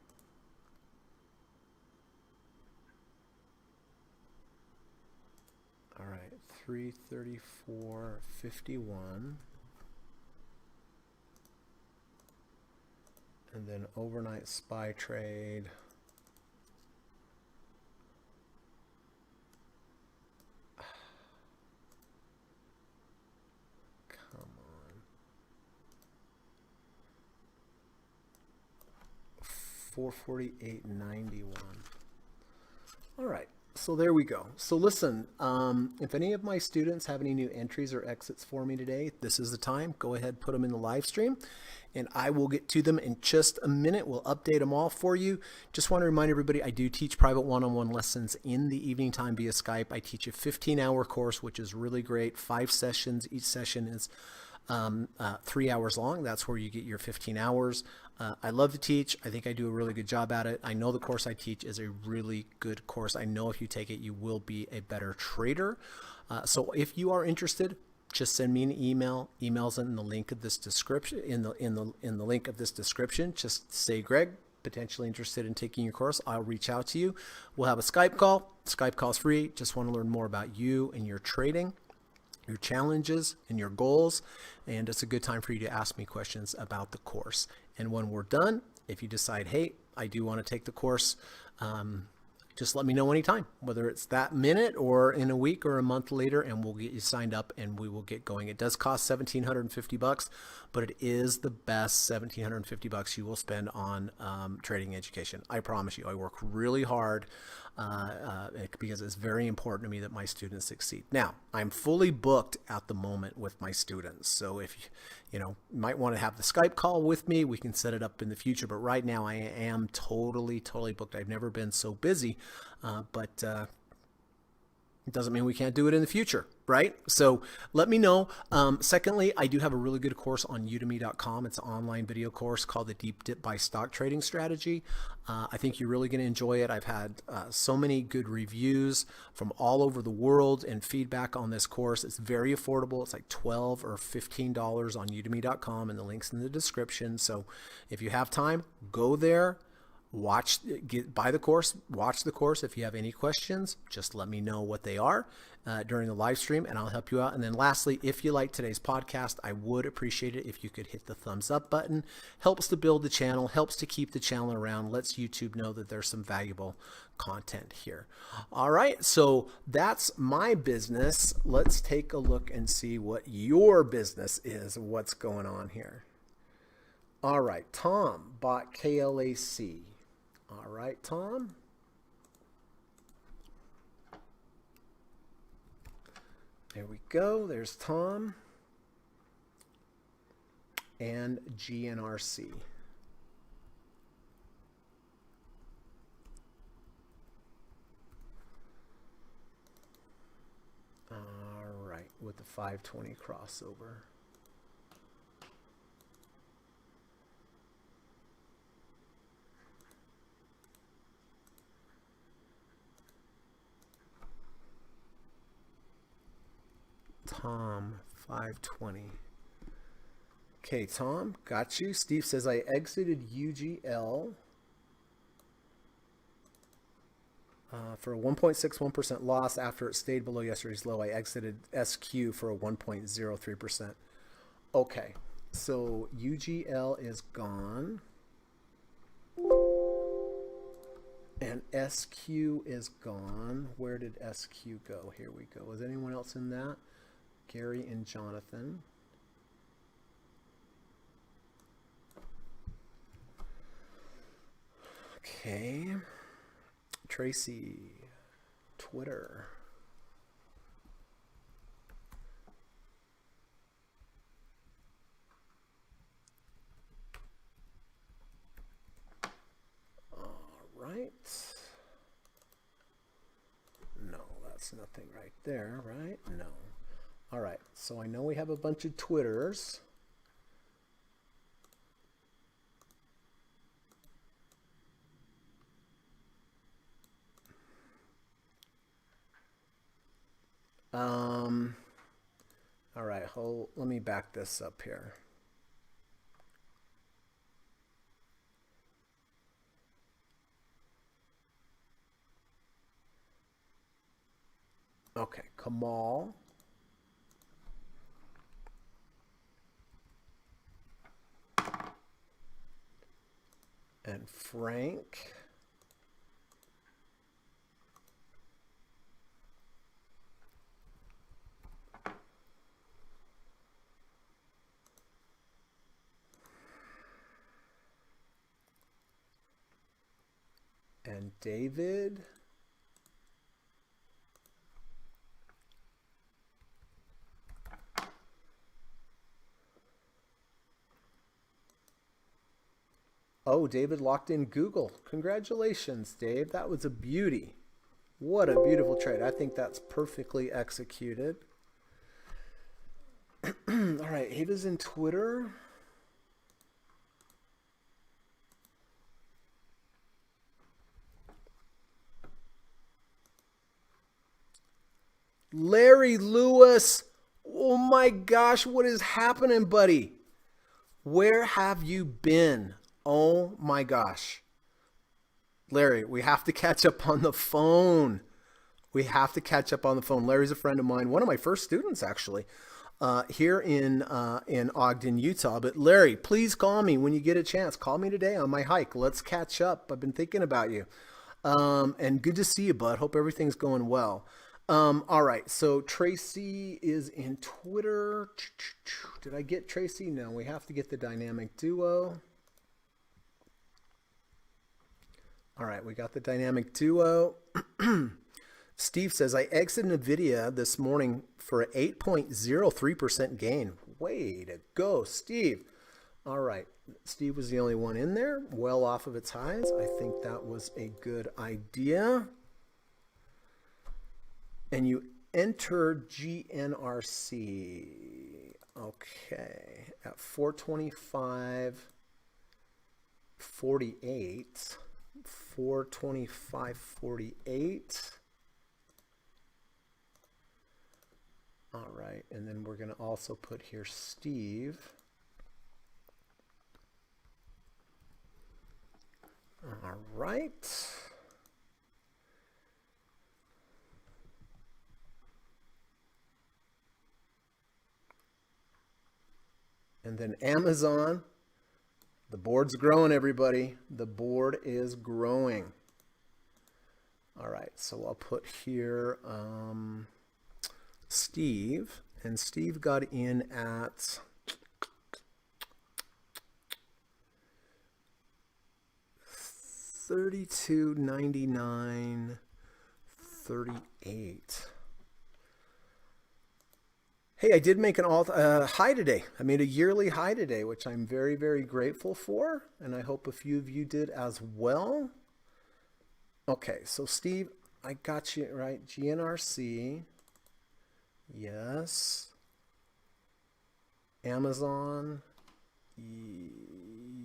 All right, 334.51. And then overnight SPY trade. Come on. 448.91. All right, so there we go. So listen, if any of my students have any new entries or exits for me today, this is the time. Go ahead, put them in the live stream, and I will get to them in just a minute. We'll update them all for you. Just want to remind everybody, I do teach private one-on-one lessons in the evening time via Skype. I teach a 15-hour course, which is really great. 5 sessions. Each session is 3 hours long. That's where you get your 15 hours. I love to teach. I think I do a really good job at it. I know the course I teach is a really good course. I know if you take it, you will be a better trader. So if you are interested, just send me an email. Email's in the link of this description. In the link of this description, just say, Greg, potentially interested in taking your course. I'll reach out to you. We'll have a Skype call. Skype call's free. Just want to learn more about you and your trading, your challenges and your goals, and it's a good time for you to ask me questions about the course. And when we're done, if you decide, hey, I do want to take the course, just let me know anytime, whether it's that minute or in a week or a month later, and we'll get you signed up and we will get going. It does cost $1,750, but it is the best $1,750 you will spend on trading education. I promise you. I work really hard because it's very important to me that my students succeed. Now, I'm fully booked at the moment with my students. So if you might want to have the Skype call with me, we can set it up in the future. But right now I am totally booked. I've never been so busy, but it doesn't mean we can't do it in the future, right? So let me know. Secondly, I do have a really good course on udemy.com. It's an online video course called the Deep Dip by Stock Trading Strategy. I think you're really going to enjoy it. I've had so many good reviews from all over the world and feedback on this course. It's very affordable. It's like $12 or $15 on udemy.com, and the link's in the description. So if you have time, go there. Buy the course, watch the course. If you have any questions, just let me know what they are during the live stream, and I'll help you out. And then lastly, if you like today's podcast, I would appreciate it if you could hit the thumbs up button. Helps to build the channel, helps to keep the channel around, lets YouTube know that there's some valuable content here. All right, so that's my business. Let's take a look and see what your business is, what's going on here. All right, Tom bought KLAC. All right, Tom. There we go. There's Tom and GNRC. All right, with the 520 crossover. Tom, 520. Okay, Tom, got you. Steve says, I exited UGL for a 1.61% loss after it stayed below yesterday's low. I exited SQ for a 1.03%. Okay, so UGL is gone. And SQ is gone. Where did SQ go? Here we go. Was anyone else in that? Gary and Jonathan. Okay. Tracy, Twitter. All right. No, that's nothing right there, right? No. All right, so I know we have a bunch of Twitters. All right, let me back this up here. Okay, Kamal. And Frank. And David. Oh, David locked in Google. Congratulations, Dave. That was a beauty. What a beautiful trade. I think that's perfectly executed. All right, Ava's in Twitter. Larry Lewis. Oh my gosh, what is happening, buddy? Where have you been? Oh my gosh. Larry, we have to catch up on the phone. We have to catch up on the phone. Larry's a friend of mine, one of my first students actually, here in Ogden, Utah. But Larry, please call me when you get a chance. Call me today on my hike. Let's catch up. I've been thinking about you. And good to see you, bud. Hope everything's going well. All right, so Tracy is in Twitter. Did I get Tracy? No, we have to get the dynamic duo. All right, we got the dynamic duo. Steve says, I exited NVIDIA this morning for an 8.03% gain. Way to go, Steve. All right, Steve was the only one in there, well off of its highs. I think that was a good idea. And you enter GNRC, okay, at 425.48, 425.48. All right, and then we're gonna also put here Steve. All right. And then Amazon, the board's growing, everybody. The board is growing. All right, so I'll put here Steve, and Steve got in at $32.99.38. Hey, I did make an high today. I made a yearly high today, which I'm very, very grateful for. And I hope a few of you did as well. Okay, so Steve, I got you right. GNRC. Yes. Amazon.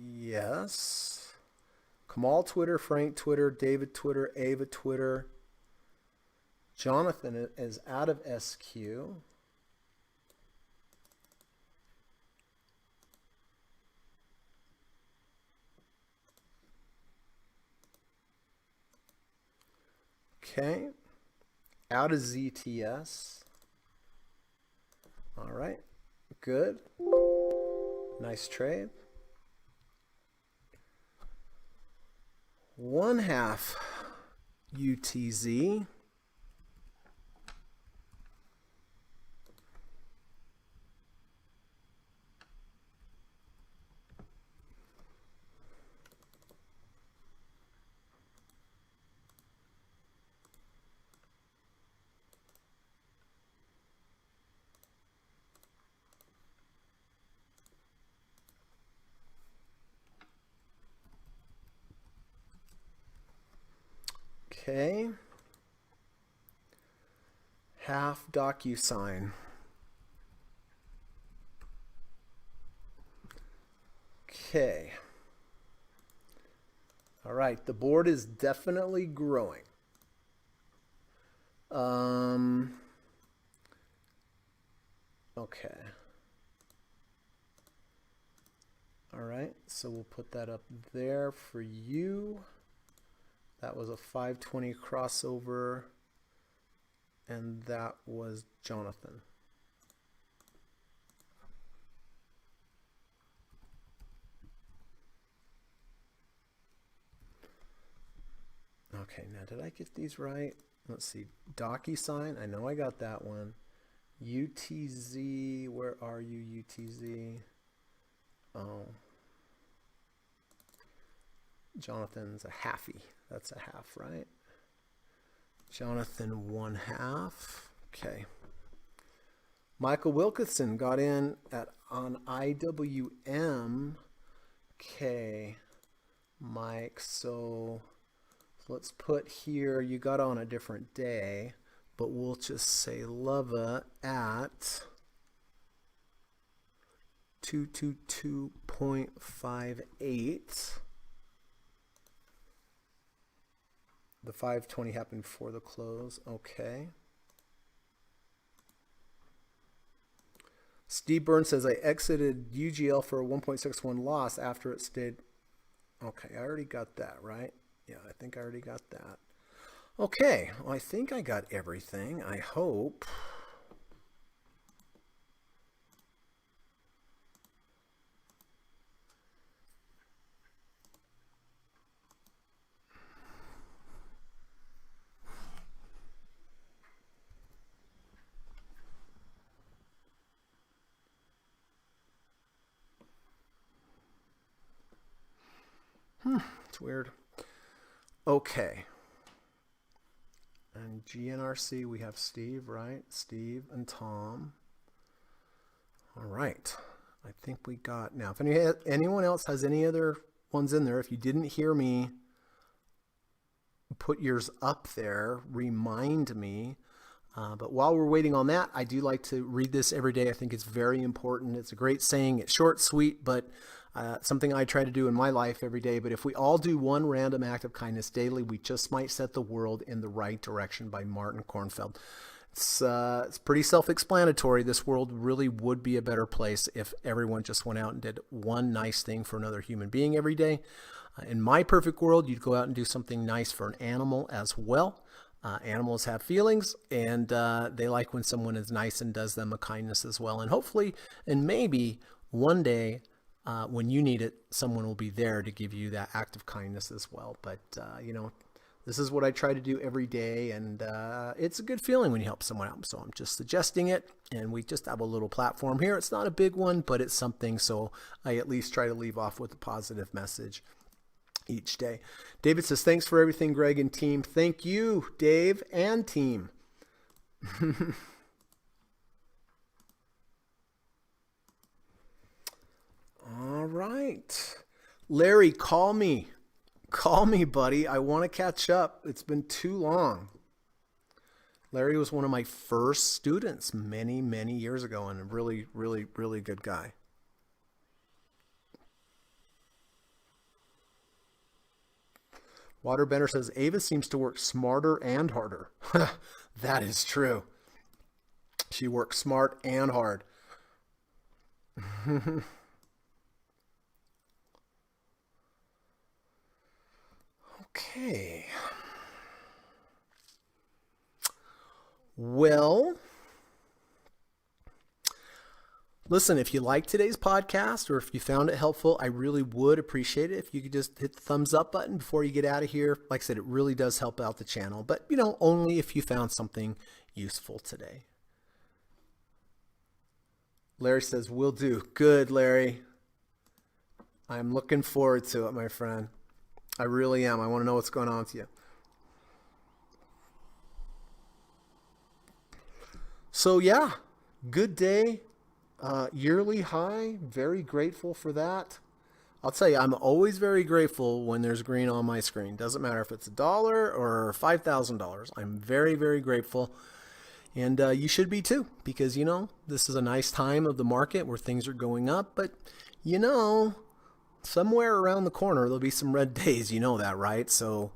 Yes. Kamal Twitter, Frank Twitter, David Twitter, Ava Twitter. Jonathan is out of SQ. Okay, out of ZTS. All right, good. Nice trade. 1/2 UTZ. Okay. Half DocuSign. Okay. All right, the board is definitely growing. Okay. All right, so we'll put that up there for you. That was a 520 crossover, and that was Jonathan. Okay, now did I get these right? Let's see, DocuSign, I know I got that one. UTZ, where are you, UTZ? Oh. Jonathan's a halfie. That's a half, right? Jonathan, 1/2. Okay. Michael Wilkinson got in on IWM. Okay, Mike. So let's put here, you got on a different day, but we'll just say Leva at 222.58. The 520 happened before the close. Okay. Steve Burns says, I exited UGL for a 1.61 loss after it stayed. Okay, I already got that, right? Yeah, I think I already got that. Okay, well, I think I got everything. I hope. It's weird. Okay. And GNRC, we have Steve, right? Steve and Tom. All right. I think we got, now if anyone else has any other ones in there, if you didn't hear me put yours up there, remind me. But while we're waiting on that, I do like to read this every day. I think it's very important. It's a great saying. It's short, sweet, but something I try to do in my life every day. But if we all do one random act of kindness daily, we just might set the world in the right direction, by Martin Kornfeld. It's pretty self-explanatory. This world really would be a better place if everyone just went out and did one nice thing for another human being every day. In my perfect world, you'd go out and do something nice for an animal as well. Animals have feelings, and they like when someone is nice and does them a kindness as well. And hopefully, and maybe one day, when you need it, someone will be there to give you that act of kindness as well. But, this is what I try to do every day, and it's a good feeling when you help someone out. So I'm just suggesting it, and we just have a little platform here. It's not a big one, but it's something, so I at least try to leave off with a positive message each day. David says, thanks for everything, Greg and team. Thank you, Dave and team. All right. Larry, call me. Call me, buddy. I want to catch up. It's been too long. Larry was one of my first students many, many years ago, and a really, really, really good guy. Waterbender says, Ava seems to work smarter and harder. That is true. She works smart and hard. Okay. Well, listen, if you like today's podcast or if you found it helpful, I really would appreciate it if you could just hit the thumbs up button before you get out of here. Like I said, it really does help out the channel, but only if you found something useful today. Larry says, will do. Good, Larry. I'm looking forward to it, my friend. I really am. I want to know what's going on with you. So yeah, good day. Yearly high. Very grateful for that. I'll tell you, I'm always very grateful when there's green on my screen. Doesn't matter if it's $1 or $5,000. I'm very, very grateful. And you should be too, because, this is a nice time of the market where things are going up. But, somewhere around the corner, there'll be some red days. You know that, right? So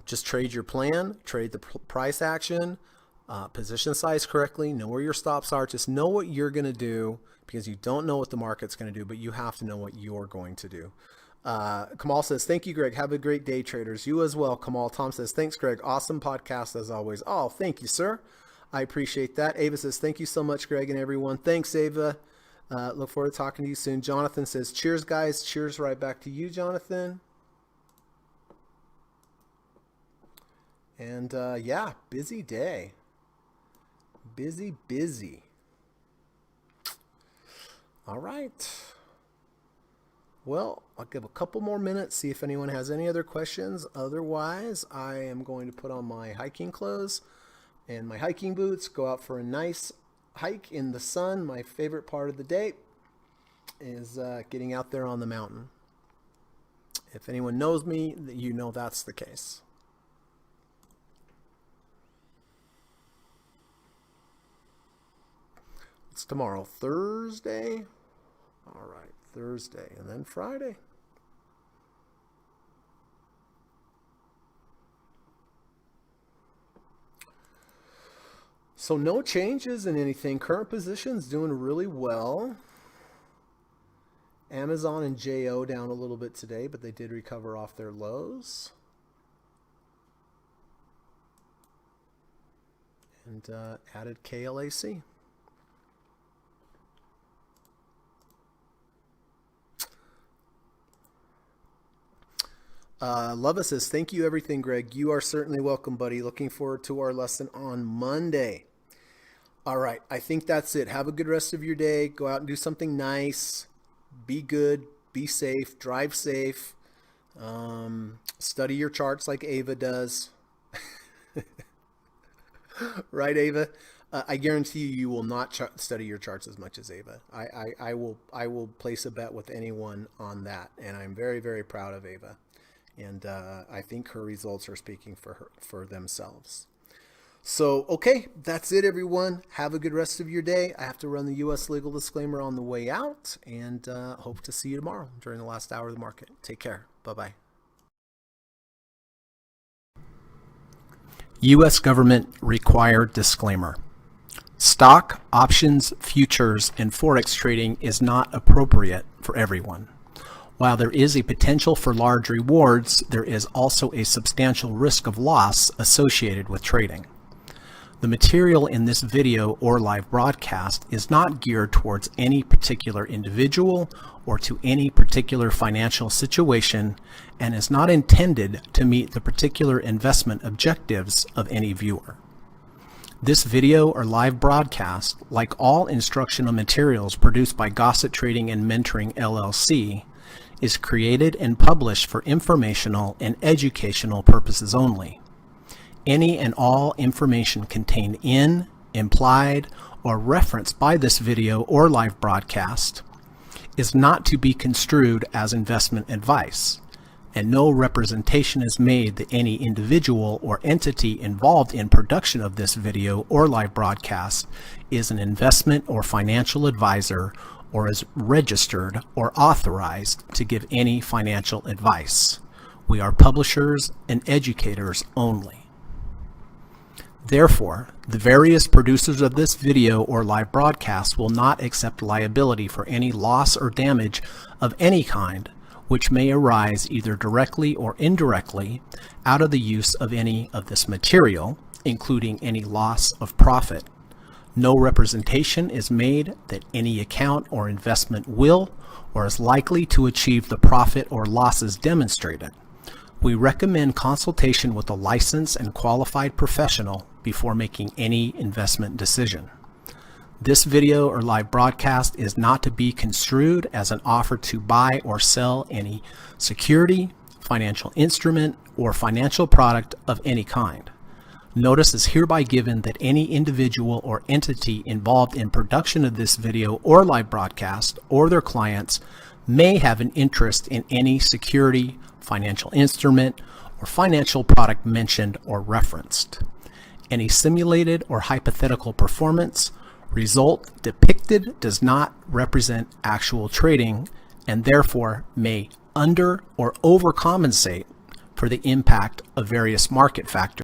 just trade your plan, trade the price action, position size correctly, know where your stops are. Just know what you're going to do, because you don't know what the market's going to do, but you have to know what you're going to do. Kamal says, thank you, Greg. Have a great day, traders. You as well, Kamal. Tom says, thanks, Greg. Awesome podcast as always. Oh, thank you, sir. I appreciate that. Ava says, thank you so much, Greg and everyone. Thanks, Ava. Look forward to talking to you soon. Jonathan says, cheers, guys. Cheers right back to you, Jonathan. And yeah, busy day. Busy. All right. Well, I'll give a couple more minutes, see if anyone has any other questions. Otherwise, I am going to put on my hiking clothes and my hiking boots, go out for a nice hike in the sun. My favorite part of the day is getting out there on the mountain. If anyone knows me, you know that's the case. It's tomorrow, Thursday. All right, Thursday, and then Friday. So no changes in anything. Current position's doing really well. Amazon and JO down a little bit today, but they did recover off their lows. And added KLAC. Lova says, thank you everything, Greg. You are certainly welcome, buddy. Looking forward to our lesson on Monday. All right, I think that's it. Have a good rest of your day. Go out and do something nice. Be good, be safe, drive safe. Study your charts like Ava does. Right, Ava? I guarantee you will not study your charts as much as Ava. I will place a bet with anyone on that, and I'm very, very proud of Ava. And I think her results are speaking for themselves. So, okay, that's it, everyone. Have a good rest of your day. I have to run the U.S. legal disclaimer on the way out, and hope to see you tomorrow during the last hour of the market. Take care. Bye-bye. U.S. government required disclaimer. Stock, options, futures, and Forex trading is not appropriate for everyone. While there is a potential for large rewards, there is also a substantial risk of loss associated with trading. The material in this video or live broadcast is not geared towards any particular individual or to any particular financial situation and is not intended to meet the particular investment objectives of any viewer. This video or live broadcast, like all instructional materials produced by Gossett Trading and Mentoring LLC, is created and published for informational and educational purposes only. Any and all information contained in, implied, or referenced by this video or live broadcast is not to be construed as investment advice, and no representation is made that any individual or entity involved in production of this video or live broadcast is an investment or financial advisor or is registered or authorized to give any financial advice. We are publishers and educators only. Therefore, the various producers of this video or live broadcast will not accept liability for any loss or damage of any kind which may arise either directly or indirectly out of the use of any of this material, including any loss of profit. No representation is made that any account or investment will or is likely to achieve the profit or losses demonstrated. We recommend consultation with a licensed and qualified professional before making any investment decision. This video or live broadcast is not to be construed as an offer to buy or sell any security, financial instrument, or financial product of any kind. Notice is hereby given that any individual or entity involved in production of this video or live broadcast or their clients may have an interest in any security, financial instrument, or financial product mentioned or referenced. Any simulated or hypothetical performance result depicted does not represent actual trading and therefore may under or overcompensate for the impact of various market factors